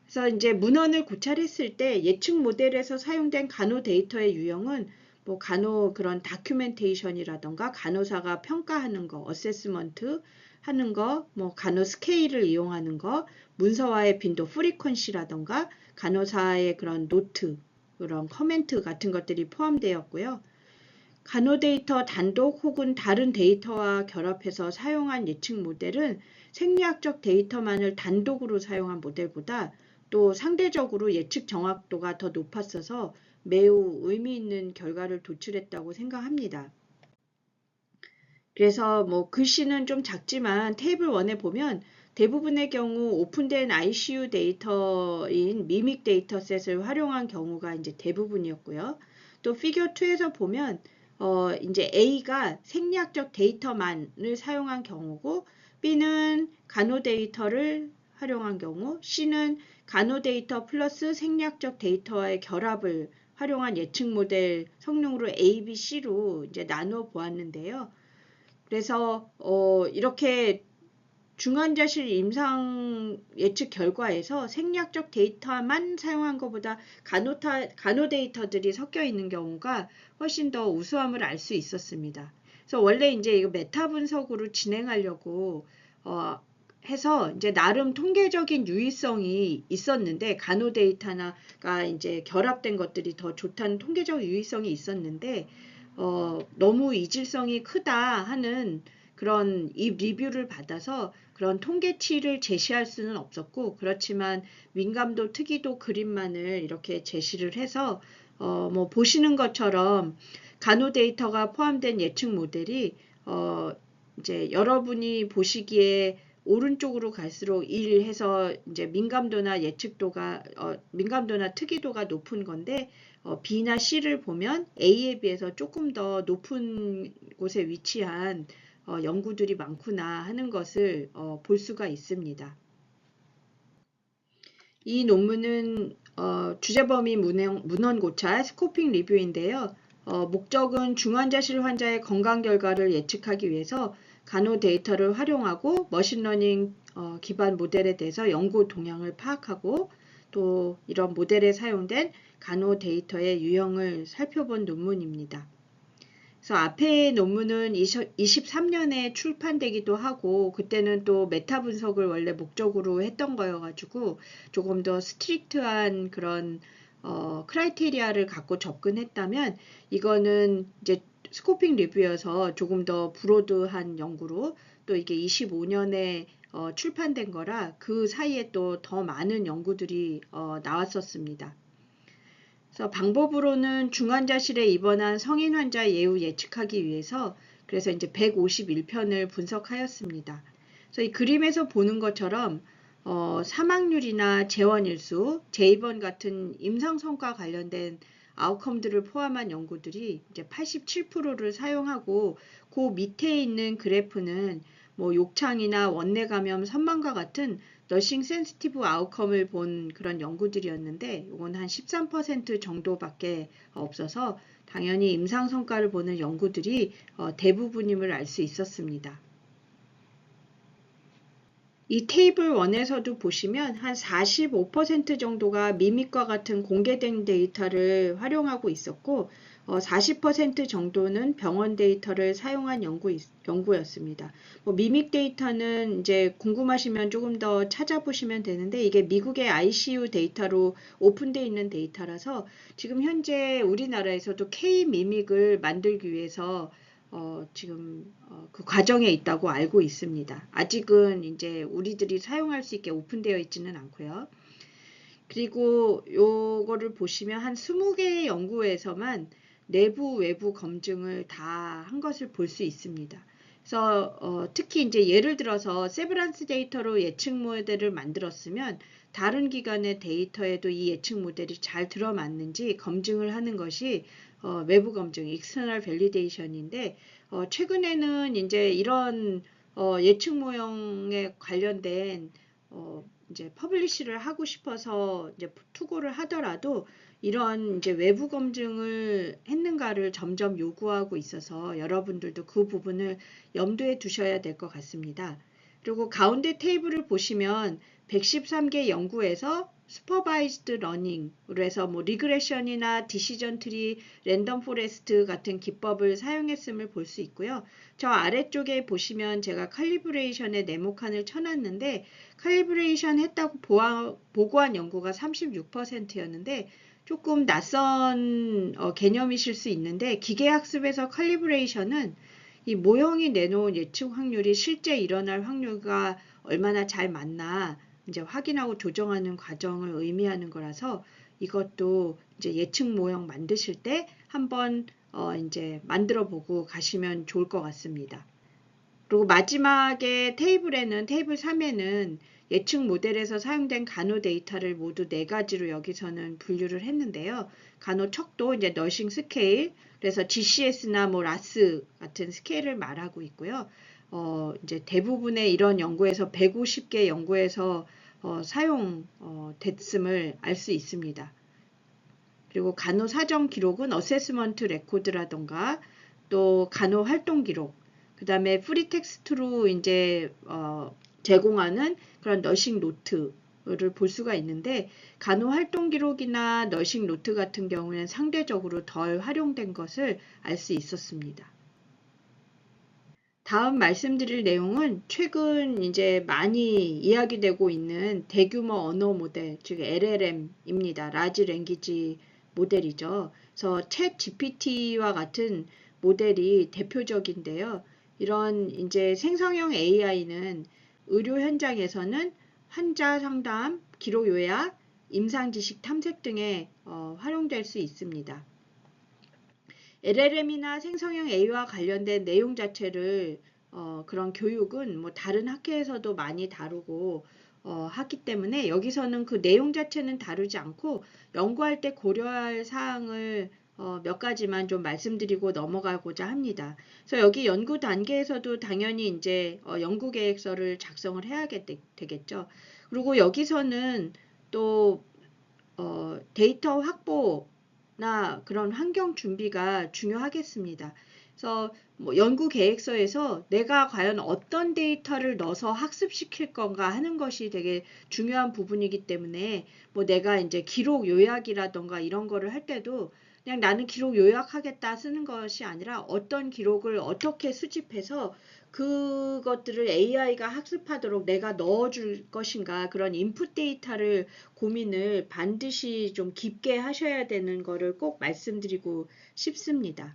그래서 이제 문헌을 고찰했을 때 예측 모델에서 사용된 간호 데이터의 유형은 뭐 간호 그런 다큐멘테이션이라던가 간호사가 평가하는 거, 어세스먼트 하는 거, 뭐 간호 스케일을 이용하는 거, 문서화의 빈도, 프리퀀시라던가 간호사의 그런 노트, 그런 커멘트 같은 것들이 포함되었고요. 간호 데이터 단독 혹은 다른 데이터와 결합해서 사용한 예측 모델은 생리학적 데이터만을 단독으로 사용한 모델보다 또 상대적으로 예측 정확도가 더 높았어서 매우 의미 있는 결과를 도출했다고 생각합니다. 그래서 뭐 글씨는 좀 작지만 테이블 1에 보면 대부분의 경우 오픈된 ICU 데이터인 미믹 데이터셋을 활용한 경우가 이제 대부분이었고요. 또 피겨 2에서 보면 이제 A가 생리학적 데이터만을 사용한 경우고 B는 간호 데이터를 활용한 경우, C는 간호 데이터 플러스 생리학적 데이터와의 결합을 활용한 예측 모델 성능으로 A, B, C로 이제 나누어 보았는데요. 그래서 이렇게 중환자실 임상 예측 결과에서 생리학적 데이터만 사용한 것보다 간호 데이터들이 섞여 있는 경우가 훨씬 더 우수함을 알 수 있었습니다. 그래서 원래 이제 이거 메타 분석으로 진행하려고 해서 이제 나름 통계적인 유의성이 있었는데 간호 데이터나가 이제 결합된 것들이 더 좋다는 통계적 유의성이 있었는데 너무 이질성이 크다 하는 그런 이 리뷰를 받아서 그런 통계치를 제시할 수는 없었고 그렇지만 민감도 특이도 그림만을 이렇게 제시를 해서 뭐 보시는 것처럼 간호 데이터가 포함된 예측 모델이 이제 여러분이 보시기에 오른쪽으로 갈수록 1 해서 이제 민감도나 예측도가 민감도나 특이도가 높은 건데 B나 C를 보면 A에 비해서 조금 더 높은 곳에 위치한 연구들이 많구나 하는 것을 볼 수가 있습니다. 이 논문은 주제범위 문헌 고찰 스코핑 리뷰인데요. 목적은 중환자실 환자의 건강 결과를 예측하기 위해서 간호 데이터를 활용하고 머신러닝 기반 모델에 대해서 연구 동향을 파악하고 또 이런 모델에 사용된 간호 데이터의 유형을 살펴본 논문입니다. 그래서 앞에 논문은 23년에 출판되기도 하고 그때는 또 메타 분석을 원래 목적으로 했던 거여가지고 조금 더 스트릭트한 그런 크라이테리아를 갖고 접근했다면 이거는 이제 스코핑 리뷰여서 조금 더 브로드한 연구로 또 이게 25년에 출판된 거라 그 사이에 또 더 많은 연구들이 나왔었습니다. 그래서 방법으로는 중환자실에 입원한 성인 환자 예후 예측하기 위해서 그래서 이제 151편을 분석하였습니다. 그래서 이 그림에서 보는 것처럼 사망률이나 재원일수, 재입원 같은 임상성과 관련된 아웃컴들을 포함한 연구들이 이제 87%를 사용하고 그 밑에 있는 그래프는 뭐 욕창이나 원내 감염 선망과 같은 너싱 센시티브 아웃컴을 본 그런 연구들이었는데 이건 한 13% 정도밖에 없어서 당연히 임상 성과를 보는 연구들이 대부분임을 알 수 있었습니다. 이 테이블 1에서도 보시면 한 45% 정도가 미믹과 같은 공개된 데이터를 활용하고 있었고 40% 정도는 병원 데이터를 사용한 연구였습니다. 미믹 데이터는 이제 궁금하시면 조금 더 찾아보시면 되는데 이게 미국의 ICU 데이터로 오픈되어 있는 데이터라서 지금 현재 우리나라에서도 K-미믹을 만들기 위해서 지금 그 과정에 있다고 알고 있습니다. 아직은 이제 우리들이 사용할 수 있게 오픈되어 있지는 않고요. 그리고 요거를 보시면 한 20개의 연구에서만 내부 외부 검증을 다 한 것을 볼 수 있습니다. 그래서 특히 이제 예를 들어서 세브란스 데이터로 예측 모델을 만들었으면 다른 기관의 데이터에도 이 예측 모델이 잘 들어맞는지 검증을 하는 것이 외부 검증, external validation인데 최근에는 이제 이런 예측 모형에 관련된 이제 퍼블리시를 하고 싶어서 이제 투고를 하더라도 이런 이제 외부 검증을 했는가를 점점 요구하고 있어서 여러분들도 그 부분을 염두에 두셔야 될 것 같습니다. 그리고 가운데 테이블을 보시면 113개 연구에서 슈퍼바이즈드 러닝으로 해서 뭐 리그레션이나 디시전 트리, 랜덤 포레스트 같은 기법을 사용했음을 볼 수 있고요. 저 아래쪽에 보시면 제가 칼리브레이션의 네모칸을 쳐놨는데 칼리브레이션 했다고 보고한 연구가 36%였는데 조금 낯선 개념이실 수 있는데 기계학습에서 칼리브레이션은 이 모형이 내놓은 예측 확률이 실제 일어날 확률과 얼마나 잘 맞나 이제 확인하고 조정하는 과정을 의미하는 거라서 이것도 이제 예측 모형 만드실 때 한번 이제 만들어 보고 가시면 좋을 것 같습니다. 그리고 마지막에 테이블 3에는 예측 모델에서 사용된 간호 데이터를 모두 4가지로 여기서는 분류를 했는데요. 간호 척도 이제 너싱 스케일, 그래서 GCS나 뭐 라스 같은 스케일을 말하고 있고요. 이제 대부분의 이런 연구에서 150개 연구에서 사용됐음을 알 수 있습니다. 그리고 간호 사정 기록은 어세스먼트 레코드라던가 또 간호 활동 기록, 그 다음에 프리텍스트로 이제 제공하는 그런 너싱 노트를 볼 수가 있는데 간호 활동 기록이나 너싱 노트 같은 경우에는 상대적으로 덜 활용된 것을 알 수 있었습니다. 다음 말씀드릴 내용은 최근 이제 많이 이야기되고 있는 대규모 언어 모델, 즉 LLM입니다. 라지 랭귀지 모델이죠. 그래서 챗 GPT와 같은 모델이 대표적인데요. 이런 이제 생성형 AI는 의료 현장에서는 환자 상담, 기록 요약, 임상 지식 탐색 등에 활용될 수 있습니다. LLM이나 생성형 A와 관련된 내용 자체를 그런 교육은 뭐 다른 학회에서도 많이 다루고 하기 때문에 여기서는 그 내용 자체는 다루지 않고 연구할 때 고려할 사항을 몇 가지만 좀 말씀드리고 넘어가고자 합니다. 그래서 여기 연구 단계에서도 당연히 이제 연구 계획서를 작성을 해야 되겠죠. 그리고 여기서는 또 데이터 확보나 그런 환경 준비가 중요하겠습니다. 그래서 뭐 연구 계획서에서 내가 과연 어떤 데이터를 넣어서 학습시킬 건가 하는 것이 되게 중요한 부분이기 때문에 뭐 내가 이제 기록 요약이라던가 이런 거를 할 때도 그냥 나는 기록 요약하겠다 쓰는 것이 아니라 어떤 기록을 어떻게 수집해서 그것들을 AI가 학습하도록 내가 넣어줄 것인가, 그런 인풋 데이터를 고민을 반드시 좀 깊게 하셔야 되는 거를 꼭 말씀드리고 싶습니다.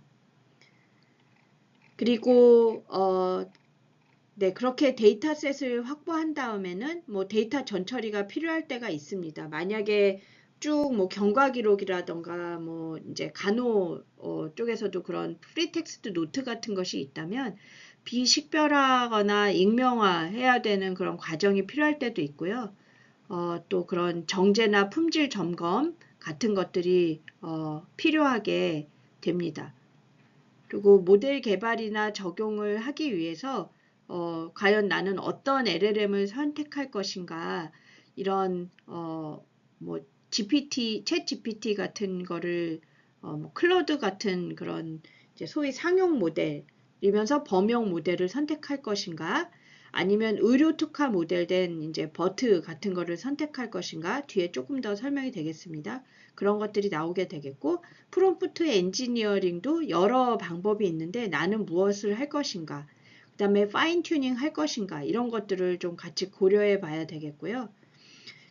그리고 네, 그렇게 데이터셋을 확보한 다음에는 뭐 데이터 전처리가 필요할 때가 있습니다. 만약에 쭉 뭐 경과 기록이라던가 뭐 이제 간호 쪽에서도 그런 프리텍스트 노트 같은 것이 있다면 비식별하거나 익명화해야 되는 그런 과정이 필요할 때도 있고요. 또 그런 정제나 품질 점검 같은 것들이 필요하게 됩니다. 그리고 모델 개발이나 적용을 하기 위해서 과연 나는 어떤 LLM을 선택할 것인가, 이런 뭐 GPT, 챗 GPT 같은 거를 뭐 클로드 같은 그런 이제 소위 상용 모델이면서 범용 모델을 선택할 것인가, 아니면 의료 특화 모델된 이제 버트 같은 거를 선택할 것인가, 뒤에 조금 더 설명이 되겠습니다. 그런 것들이 나오게 되겠고, 프롬프트 엔지니어링도 여러 방법이 있는데 나는 무엇을 할 것인가, 그 다음에 파인 튜닝 할 것인가, 이런 것들을 좀 같이 고려해 봐야 되겠고요.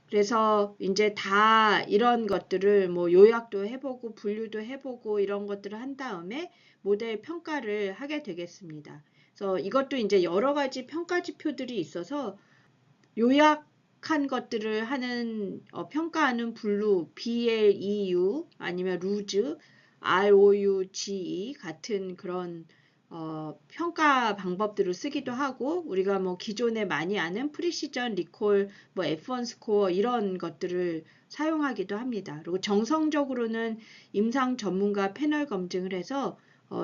그래서 이제 다 이런 것들을 뭐 요약도 해보고 분류도 해보고 이런 것들을 한 다음에 모델 평가를 하게 되겠습니다. 그래서 이것도 이제 여러 가지 평가 지표들이 있어서 요약한 것들을 하는 평가하는 블루, BLEU 아니면 루즈, ROUGE 같은 그런 평가 방법들을 쓰기도 하고, 우리가 뭐 기존에 많이 아는 프리시전, 리콜, 뭐 F1 스코어 이런 것들을 사용하기도 합니다. 그리고 정성적으로는 임상 전문가 패널 검증을 해서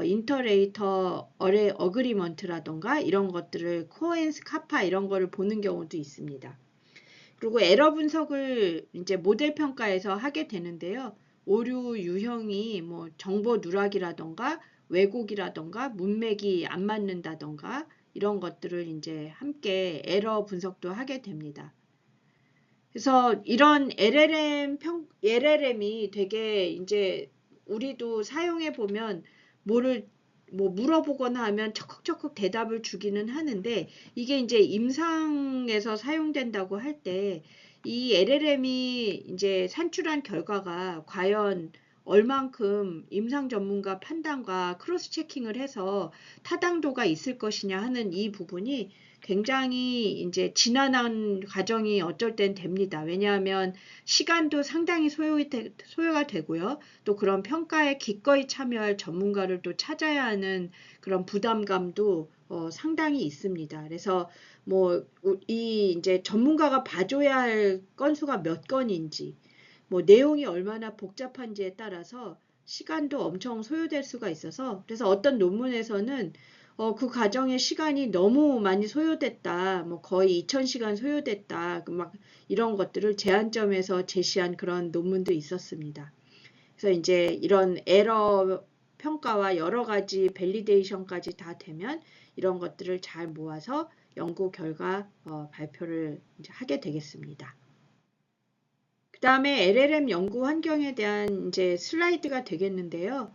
인터레이터 어그리먼트라던가 이런 것들을 코엔스 카파 이런 거를 보는 경우도 있습니다. 그리고 에러 분석을 이제 모델 평가에서 하게 되는데요. 오류 유형이 뭐 정보 누락이라던가 왜곡이라던가 문맥이 안 맞는다던가 이런 것들을 이제 함께 에러 분석도 하게 됩니다. 그래서 이런 LLM이 되게 이제 우리도 사용해 보면 뭐를 뭐 물어보거나 하면 척척척 대답을 주기는 하는데, 이게 이제 임상에서 사용된다고 할 때 이 LLM이 이제 산출한 결과가 과연 얼만큼 임상 전문가 판단과 크로스 체킹을 해서 타당도가 있을 것이냐 하는 이 부분이 굉장히 이제 지난한 과정이 어쩔 땐 됩니다. 왜냐하면 시간도 상당히 소요가 되고요. 또 그런 평가에 기꺼이 참여할 전문가를 또 찾아야 하는 그런 부담감도 상당히 있습니다. 그래서 뭐 이 이제 전문가가 봐줘야 할 건수가 몇 건인지, 뭐 내용이 얼마나 복잡한지에 따라서 시간도 엄청 소요될 수가 있어서, 그래서 어떤 논문에서는 그 과정에 시간이 너무 많이 소요됐다, 뭐 거의 2000시간 소요됐다, 막 이런 것들을 제한점에서 제시한 그런 논문도 있었습니다. 그래서 이제 이런 에러 평가와 여러 가지 밸리데이션까지 다 되면 이런 것들을 잘 모아서 연구 결과 발표를 이제 하게 되겠습니다. 그 다음에 LLM 연구 환경에 대한 이제 슬라이드가 되겠는데요.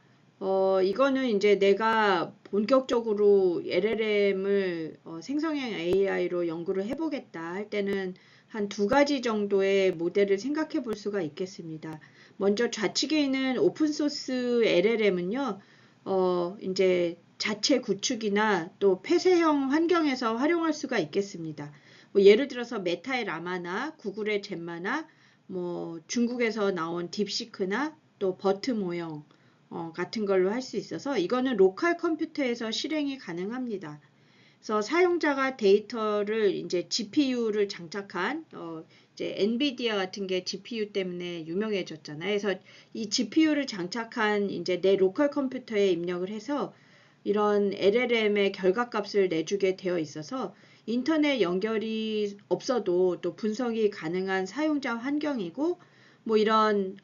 이거는 이제 내가 본격적으로 LLM을 생성형 AI로 연구를 해보겠다 할 때는 한 2가지 정도의 모델을 생각해 볼 수가 있겠습니다. 먼저 좌측에 있는 오픈소스 LLM은요, 이제 자체 구축이나 또 폐쇄형 환경에서 활용할 수가 있겠습니다. 뭐 예를 들어서 메타의 라마나 구글의 젬마나 뭐 중국에서 나온 딥시크나 또 버트 모형 같은 걸로 할 수 있어서 이거는 로컬 컴퓨터에서 실행이 가능합니다. 그래서 사용자가 데이터를 이제 GPU를 장착한 이제 엔비디아 같은 게 GPU 때문에 유명해졌잖아요. 그래서 이 GPU를 장착한 이제 내 로컬 컴퓨터에 입력을 해서 이런 LLM의 결과값을 내주게 되어 있어서 인터넷 연결이 없어도 또 분석이 가능한 사용자 환경이고, 뭐 이런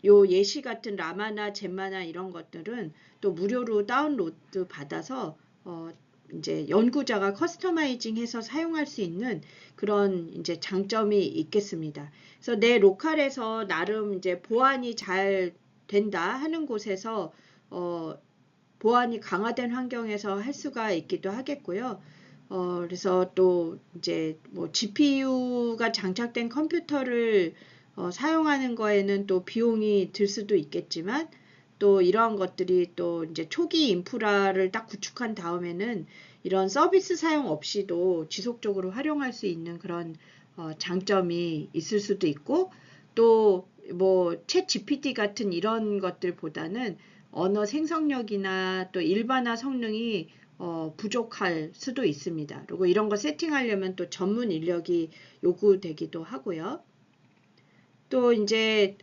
요 예시 같은 라마나 젬마나 이런 것들은 또 무료로 다운로드 받아서 이제 연구자가 커스터마이징해서 사용할 수 있는 그런 이제 장점이 있겠습니다. 그래서 내 로컬에서 나름 이제 보안이 잘 된다 하는 곳에서 보안이 강화된 환경에서 할 수가 있기도 하겠고요. 그래서 또 이제 뭐 GPU가 장착된 컴퓨터를 사용하는 거에는 또 비용이 들 수도 있겠지만 또 이러한 것들이 또 이제 초기 인프라를 딱 구축한 다음에는 이런 서비스 사용 없이도 지속적으로 활용할 수 있는 그런 장점이 있을 수도 있고 또 뭐 챗 GPT 같은 이런 것들보다는 언어 생성력이나 또 일반화 성능이 부족할 수도 있습니다. 그리고 이런 거 세팅하려면 또 전문 인력이 요구되기도 하고요. 또 이제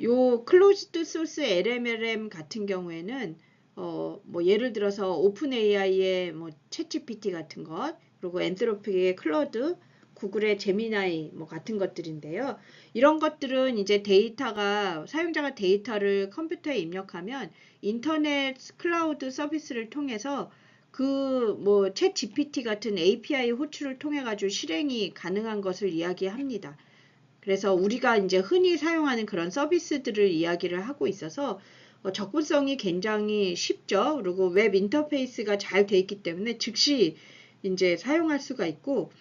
요 클로즈드 소스 LLM 같은 경우에는 뭐 예를 들어서 오픈 AI의 뭐 챗GPT 같은 것, 그리고 엔트로피의 클로드, 구글의 제미나이 뭐 같은 것들인데요. 이런 것들은 이제 데이터가 사용자가 데이터를 컴퓨터에 입력하면 인터넷 클라우드 서비스를 통해서 그 뭐 챗GPT 같은 API 호출을 통해 가지고 실행이 가능한 것을 이야기합니다. 그래서 우리가 이제 흔히 사용하는 그런 서비스들을 이야기를 하고 있어서 접근성이 굉장히 쉽죠. 그리고 웹 인터페이스가 잘 돼 있기 때문에 즉시 이제 사용할 수가 있고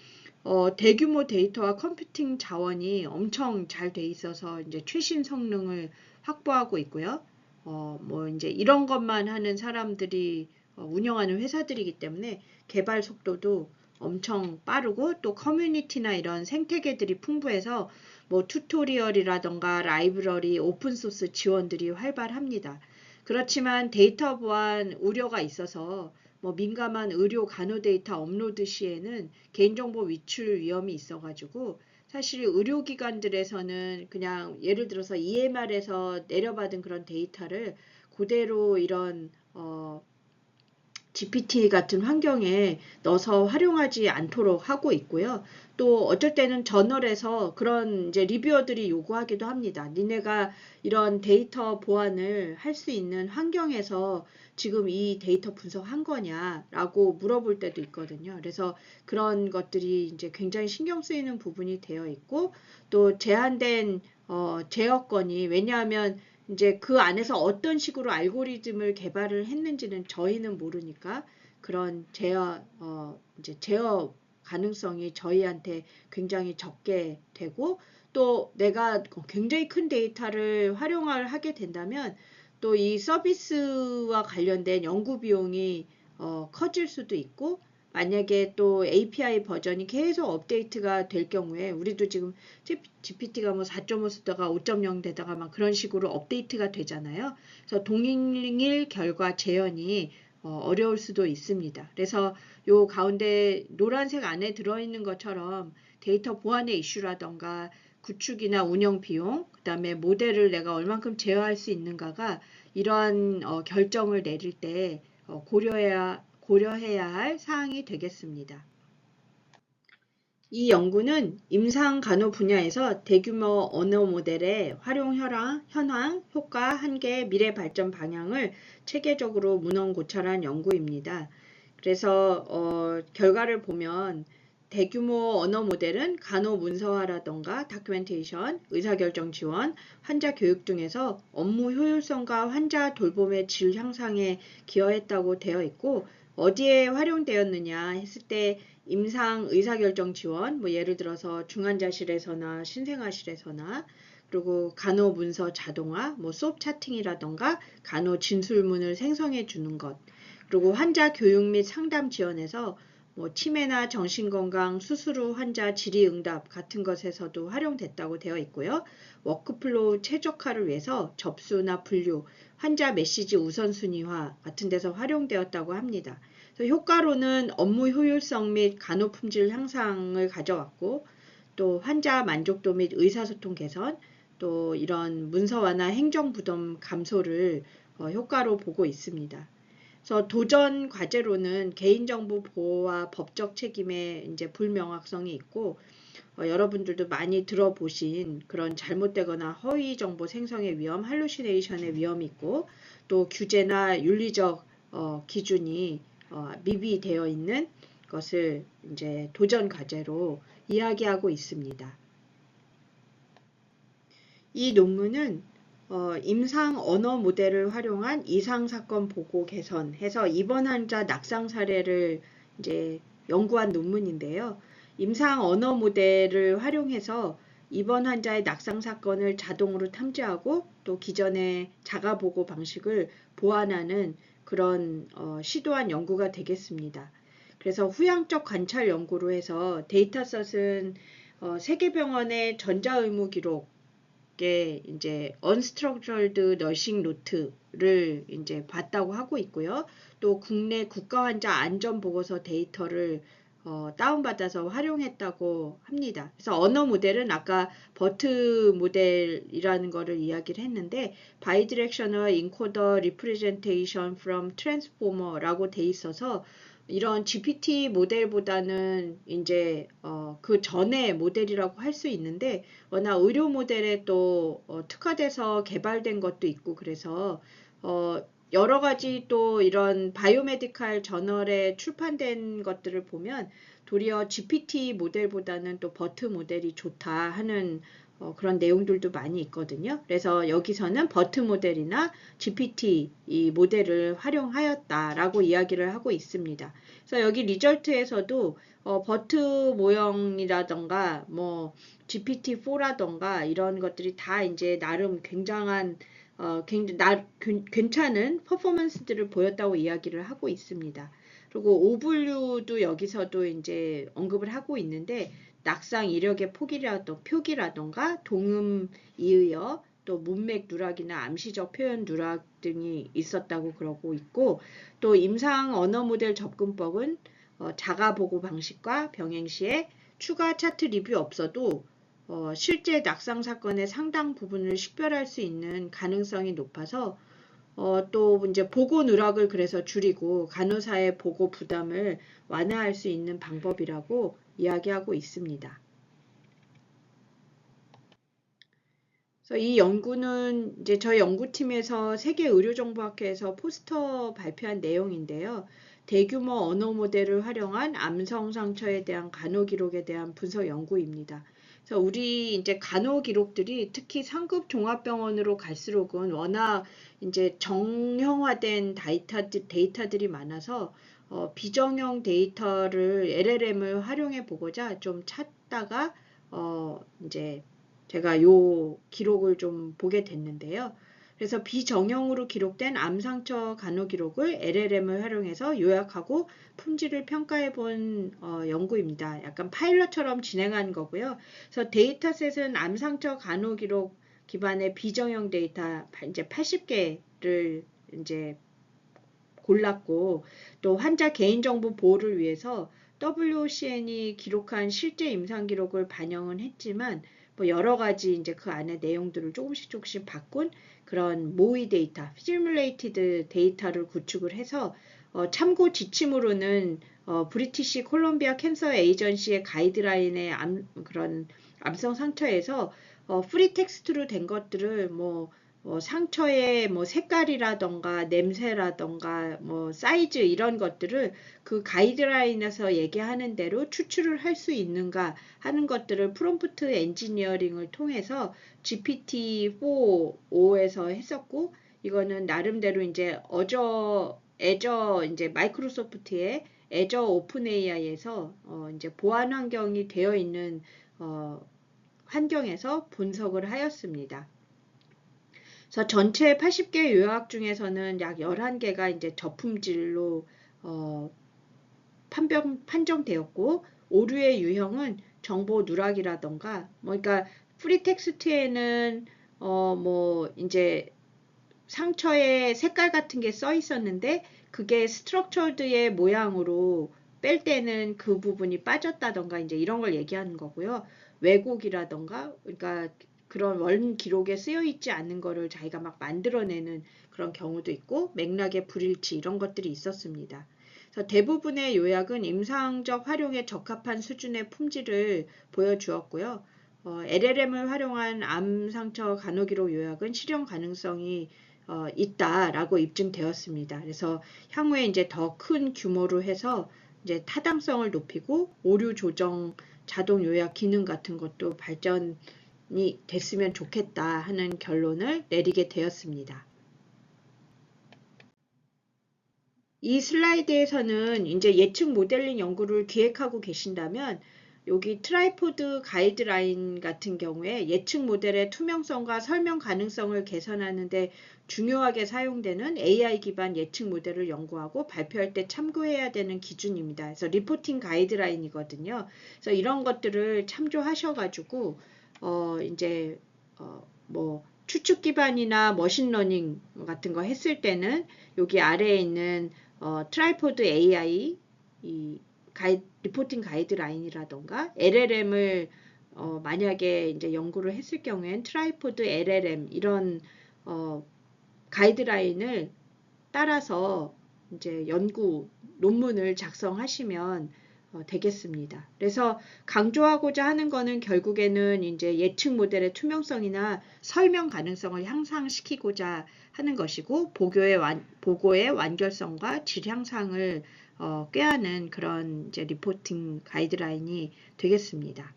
대규모 데이터와 컴퓨팅 자원이 엄청 잘 돼 있어서 이제 최신 성능을 확보하고 있고요. 뭐 이제 이런 것만 하는 사람들이 운영하는 회사들이기 때문에 개발 속도도 엄청 빠르고 또 커뮤니티나 이런 생태계들이 풍부해서 뭐 튜토리얼이라던가 라이브러리, 오픈소스 지원들이 활발합니다. 그렇지만 데이터 보안 우려가 있어서 뭐 민감한 의료 간호 데이터 업로드 시에는 개인정보 위출 위험이 있어가지고 사실 의료기관들에서는 그냥 예를 들어서 EMR에서 내려받은 그런 데이터를 그대로 이런 GPT 같은 환경에 넣어서 활용하지 않도록 하고 있고요. 또 어쩔 때는 저널에서 그런 이제 리뷰어들이 요구하기도 합니다. 니네가 이런 데이터 보안을 할 수 있는 환경에서 지금 이 데이터 분석한 거냐라고 물어볼 때도 있거든요. 그래서 그런 것들이 이제 굉장히 신경 쓰이는 부분이 되어 있고 또 제한된 제어권이 왜냐하면 이제 그 안에서 어떤 식으로 알고리즘을 개발을 했는지는 저희는 모르니까 그런 이제 제어 가능성이 저희한테 굉장히 적게 되고 또 내가 굉장히 큰 데이터를 활용을 하게 된다면 또 이 서비스와 관련된 연구 비용이 커질 수도 있고 만약에 또 API 버전이 계속 업데이트가 될 경우에 우리도 지금 GPT가 뭐 4.5 쓰다가 5.0 되다가 막 그런 식으로 업데이트가 되잖아요. 그래서 동일 결과 재현이 어려울 수도 있습니다. 그래서 요 가운데 노란색 안에 들어있는 것처럼 데이터 보안의 이슈라던가 구축이나 운영 비용, 그 다음에 모델을 내가 얼만큼 제어할 수 있는가가 이러한 결정을 내릴 때 고려해야 할 사항이 되겠습니다. 이 연구는 임상 간호 분야에서 대규모 언어 모델의 활용 현황, 효과, 한계, 미래 발전 방향을 체계적으로 문헌고찰한 연구입니다. 그래서 결과를 보면 대규모 언어 모델은 간호 문서화라던가 다큐멘테이션, 의사결정 지원, 환자 교육 등에서 업무 효율성과 환자 돌봄의 질 향상에 기여했다고 되어 있고 어디에 활용되었느냐 했을 때 임상 의사결정 지원, 뭐 예를 들어서 중환자실에서나 신생아실에서나 그리고 간호 문서 자동화, 뭐 수업 차팅이라던가 간호 진술문을 생성해 주는 것, 그리고 환자 교육 및 상담 지원에서 뭐 치매나 정신건강, 수술 후 환자 질의응답 같은 것에서도 활용됐다고 되어 있고요. 워크플로우 최적화를 위해서 접수나 분류, 환자 메시지 우선순위화 같은 데서 활용되었다고 합니다. 효과로는 업무 효율성 및 간호 품질 향상을 가져왔고 또 환자 만족도 및 의사소통 개선 또 이런 문서화나 행정 부담 감소를 효과로 보고 있습니다. 그래서 도전 과제로는 개인정보 보호와 법적 책임의 이제 불명확성이 있고 여러분들도 많이 들어보신 그런 잘못되거나 허위 정보 생성의 위험, 할루시네이션의 위험이 있고 또 규제나 윤리적 기준이 미비되어 있는 것을 이제 도전 과제로 이야기하고 있습니다. 이 논문은 임상 언어 모델을 활용한 이상 사건 보고 개선해서 입원 환자 낙상 사례를 이제 연구한 논문인데요. 임상 언어 모델을 활용해서 입원 환자의 낙상 사건을 자동으로 탐지하고 또 기존의 자가 보고 방식을 보완하는 그런 시도한 연구가 되겠습니다. 그래서 후향적 관찰 연구로 해서 데이터셋은 세계병원의 전자의무 기록에 이제 unstructured nursing note를 이제 봤다고 하고 있고요. 또 국내 국가 환자 안전 보고서 데이터를 다운받아서 활용했다고 합니다. 그래서 언어 모델은 아까 버트 모델이라는 거를 이야기를 했는데 Bidirectional Encoder Representation from Transformer라고 돼 있어서 이런 GPT 모델보다는 이제 그 전에 모델이라고 할 수 있는데 워낙 의료 모델에 또 특화돼서 개발된 것도 있고 그래서 여러 가지 또 이런 바이오메디칼 저널에 출판된 것들을 보면 도리어 GPT 모델보다는 또 버트 모델이 좋다 하는 그런 내용들도 많이 있거든요. 그래서 여기서는 버트 모델이나 GPT 이 모델을 활용하였다라고 이야기를 하고 있습니다. 그래서 여기 리절트에서도 버트 모형이라던가 뭐 GPT-4라던가 이런 것들이 다 이제 나름 굉장한 괜찮은 퍼포먼스들을 보였다고 이야기를 하고 있습니다. 그리고 오블류도 여기서도 이제 언급을 하고 있는데 낙상 이력의 표기라던가 동음 이의어 또 문맥 누락이나 암시적 표현 누락 등이 있었다고 그러고 있고 또 임상 언어 모델 접근법은 자가 보고 방식과 병행 시에 추가 차트 리뷰 없어도 실제 낙상 사건의 상당 부분을 식별할 수 있는 가능성이 높아서 또 이제 보고 누락을 그래서 줄이고 간호사의 보고 부담을 완화할 수 있는 방법이라고 이야기하고 있습니다. 그래서 이 연구는 이제 저희 연구팀에서 세계의료정보학회에서 포스터 발표한 내용인데요. 대규모 언어 모델을 활용한 암성 상처에 대한 간호 기록에 대한 분석 연구입니다. 그래서 우리 이제 간호 기록들이 특히 상급 종합병원으로 갈수록은 워낙 이제 정형화된 데이터들이 많아서 비정형 데이터를 LLM을 활용해 보고자 좀 찾다가 이제 제가 요 기록을 좀 보게 됐는데요. 그래서 비정형으로 기록된 암상처 간호 기록을 LLM을 활용해서 요약하고 품질을 평가해 본 연구입니다. 약간 파일럿처럼 진행한 거고요. 그래서 데이터셋은 암상처 간호 기록 기반의 비정형 데이터 이제 80개를 이제 골랐고 또 환자 개인정보 보호를 위해서 WCN이 기록한 실제 임상 기록을 반영은 했지만 뭐 여러 가지 이제 그 안에 내용들을 조금씩 바꾼 그런 모의 데이터, 시뮬레이티드 데이터를 구축을 해서 참고 지침으로는 브리티시 콜롬비아 캔서 에이전시의 가이드라인의 그런 암성 상처에서 프리 텍스트로 된 것들을 뭐 상처의 뭐 색깔이라던가 냄새라던가 뭐 사이즈 이런 것들을 그 가이드라인에서 얘기하는 대로 추출을 할 수 있는가 하는 것들을 프롬프트 엔지니어링을 통해서 GPT-4.5에서 했었고 이거는 나름대로 이제 애저 이제 마이크로소프트의 애저 오픈 AI에서 이제 보안 환경이 되어 있는 환경에서 분석을 하였습니다. 그래서 전체 80개 요약 중에서는 약 11개가 이제 저품질로 판정되었고 오류의 유형은 정보 누락이라던가 그러니까 프리텍스트에는 뭐 이제 상처의 색깔 같은 게 써 있었는데 그게 스트럭처드의 모양으로 뺄 때는 그 부분이 빠졌다던가 이제 이런 걸 얘기하는 거고요. 왜곡이라던가 그러니까 그런 원 기록에 쓰여 있지 않는 거를 자기가 막 만들어내는 그런 경우도 있고 맥락의 불일치 이런 것들이 있었습니다. 그래서 대부분의 요약은 임상적 활용에 적합한 수준의 품질을 보여주었고요. LLM을 활용한 암 상처 간호 기록 요약은 실현 가능성이 있다라고 입증되었습니다. 그래서 향후에 이제 더 큰 규모로 해서 이제 타당성을 높이고 오류 조정 자동 요약 기능 같은 것도 발전을 됐으면 좋겠다 하는 결론을 내리게 되었습니다. 이 슬라이드에서는 이제 예측 모델링 연구를 기획하고 계신다면 여기 트라이포드 가이드라인 같은 경우에 예측 모델의 투명성과 설명 가능성을 개선하는 데 중요하게 사용되는 AI 기반 예측 모델을 연구하고 발표할 때 참고해야 되는 기준입니다. 그래서 리포팅 가이드라인이거든요. 그래서 이런 것들을 참조하셔가지고 이제 뭐 추측 기반이나 머신러닝 같은 거 했을 때는 여기 아래에 있는 트라이포드 AI 리포팅 가이드라인이라던가 LLM을 만약에 이제 연구를 했을 경우엔 트라이포드 LLM 이런 가이드라인을 따라서 이제 연구 논문을 작성하시면 되겠습니다. 그래서 강조하고자 하는 거는 결국에는 이제 예측 모델의 투명성이나 설명 가능성을 향상시키고자 하는 것이고 보고의 완결성과 질 향상을 꾀하는 그런 이제 리포팅 가이드라인이 되겠습니다.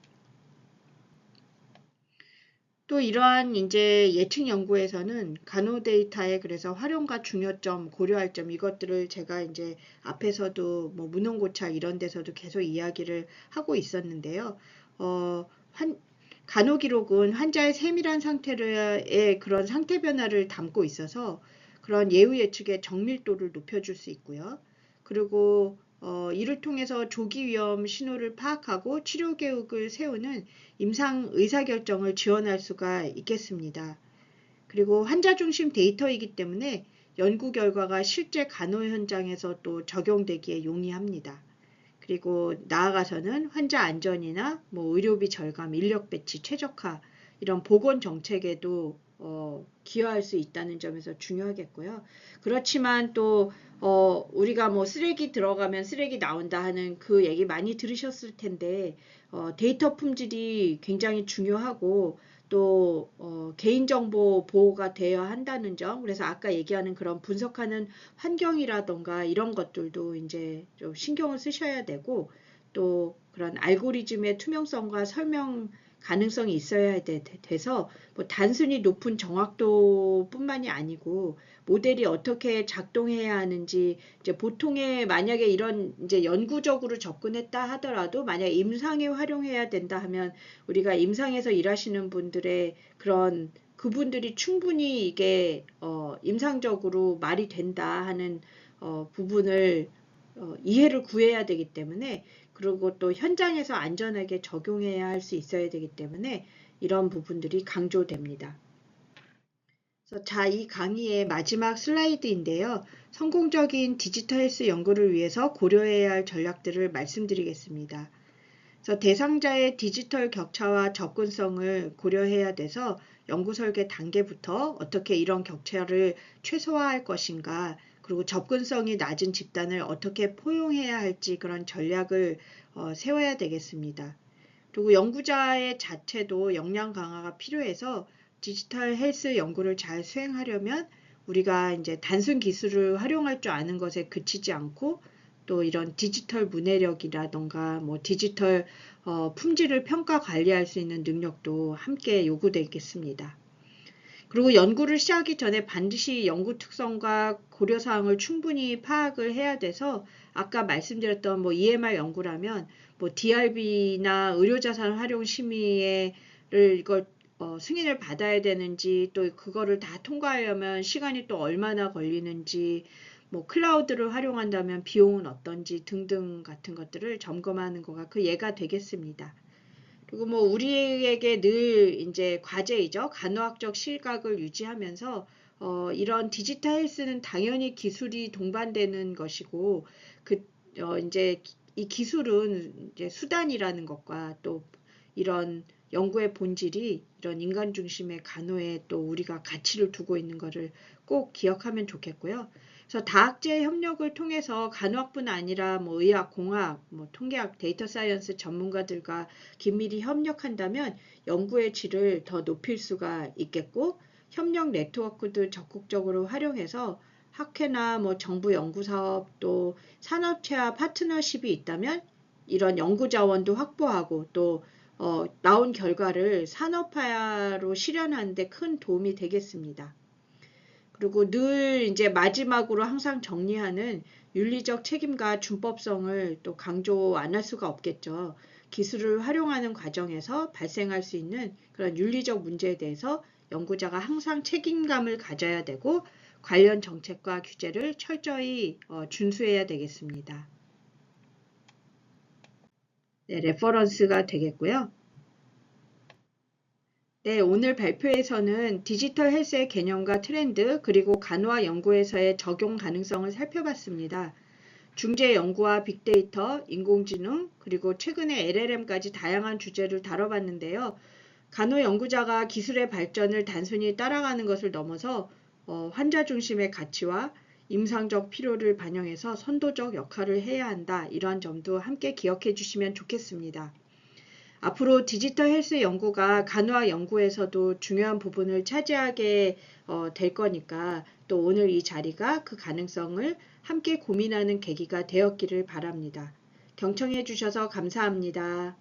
또 이러한 이제 예측 연구에서는 간호 데이터의 그래서 활용과 중요점, 고려할 점 이것들을 제가 이제 앞에서도 뭐 문헌고착 이런 데서도 계속 이야기를 하고 있었는데요. 간호 기록은 환자의 세밀한 상태의 그런 상태 변화를 담고 있어서 그런 예후 예측의 정밀도를 높여줄 수 있고요. 그리고 이를 통해서 조기 위험 신호를 파악하고 치료 계획을 세우는 임상 의사결정을 지원할 수가 있겠습니다. 그리고 환자 중심 데이터이기 때문에 연구 결과가 실제 간호 현장에서 또 적용되기에 용이합니다. 그리고 나아가서는 환자 안전이나 뭐 의료비 절감, 인력 배치, 최적화 이런 보건 정책에도 기여할 수 있다는 점에서 중요하겠고요. 그렇지만 또 우리가 뭐 쓰레기 들어가면 쓰레기 나온다 하는 그 얘기 많이 들으셨을 텐데 데이터 품질이 굉장히 중요하고 또 개인정보 보호가 되어야 한다는 점. 그래서 아까 얘기하는 그런 분석하는 환경이라던가 이런 것들도 이제 좀 신경을 쓰셔야 되고 또 그런 알고리즘의 투명성과 설명 가능성이 있어야 돼서 뭐 단순히 높은 정확도뿐만이 아니고 모델이 어떻게 작동해야 하는지 이제 보통의 만약에 이런 이제 연구적으로 접근했다 하더라도 만약 임상에 활용해야 된다 하면 우리가 임상에서 일하시는 분들의 그런 그분들이 충분히 이게 임상적으로 말이 된다 하는 부분을 이해를 구해야 되기 때문에 그리고 또 현장에서 안전하게 적용해야 할 수 있어야 되기 때문에 이런 부분들이 강조됩니다. 그래서 자, 이 강의의 마지막 슬라이드인데요. 성공적인 디지털 헬스 연구를 위해서 고려해야 할 전략들을 말씀드리겠습니다. 그래서 대상자의 디지털 격차와 접근성을 고려해야 돼서 연구 설계 단계부터 어떻게 이런 격차를 최소화할 것인가 그리고 접근성이 낮은 집단을 어떻게 포용해야 할지 그런 전략을 세워야 되겠습니다. 그리고 연구자의 자체도 역량 강화가 필요해서 디지털 헬스 연구를 잘 수행하려면 우리가 이제 단순 기술을 활용할 줄 아는 것에 그치지 않고 또 이런 디지털 문해력이라던가 뭐 디지털 품질을 평가 관리할 수 있는 능력도 함께 요구되겠습니다. 그리고 연구를 시작하기 전에 반드시 연구 특성과 고려사항을 충분히 파악을 해야 돼서 아까 말씀드렸던 뭐 EMR 연구라면 뭐 DRB나 의료자산 활용 심의를 이걸 승인을 받아야 되는지 또 그거를 다 통과하려면 시간이 또 얼마나 걸리는지 뭐 클라우드를 활용한다면 비용은 어떤지 등등 같은 것들을 점검하는 거가 그 예가 되겠습니다. 그리고 뭐 우리에게 늘 이제 과제이죠. 간호학적 시각을 유지하면서 이런 디지털 헬스는 당연히 기술이 동반되는 것이고 이제 이 기술은 이제 수단이라는 것과 또 이런 연구의 본질이 이런 인간 중심의 간호에 또 우리가 가치를 두고 있는 것을 꼭 기억하면 좋겠고요. 그래서 다학제 협력을 통해서 간호학뿐 아니라 뭐 의학, 공학, 뭐 통계학, 데이터 사이언스 전문가들과 긴밀히 협력한다면 연구의 질을 더 높일 수가 있겠고 협력 네트워크도 적극적으로 활용해서 학회나 뭐 정부 연구 사업 또 산업체와 파트너십이 있다면 이런 연구 자원도 확보하고 또 나온 결과를 산업화로 실현하는 데 큰 도움이 되겠습니다. 그리고 늘 이제 마지막으로 항상 정리하는 윤리적 책임과 준법성을 또 강조 안 할 수가 없겠죠. 기술을 활용하는 과정에서 발생할 수 있는 그런 윤리적 문제에 대해서 연구자가 항상 책임감을 가져야 되고 관련 정책과 규제를 철저히 준수해야 되겠습니다. 네, 레퍼런스가 되겠고요. 네, 오늘 발표에서는 디지털 헬스의 개념과 트렌드 그리고 간호와 연구에서의 적용 가능성을 살펴봤습니다. 중재 연구와 빅데이터, 인공지능, 그리고 최근에 LLM까지 다양한 주제를 다뤄봤는데요. 간호 연구자가 기술의 발전을 단순히 따라가는 것을 넘어서 환자 중심의 가치와 임상적 필요를 반영해서 선도적 역할을 해야 한다. 이러한 점도 함께 기억해 주시면 좋겠습니다. 앞으로 디지털 헬스 연구가 간호학 연구에서도 중요한 부분을 차지하게 될 거니까 또 오늘 이 자리가 그 가능성을 함께 고민하는 계기가 되었기를 바랍니다. 경청해 주셔서 감사합니다.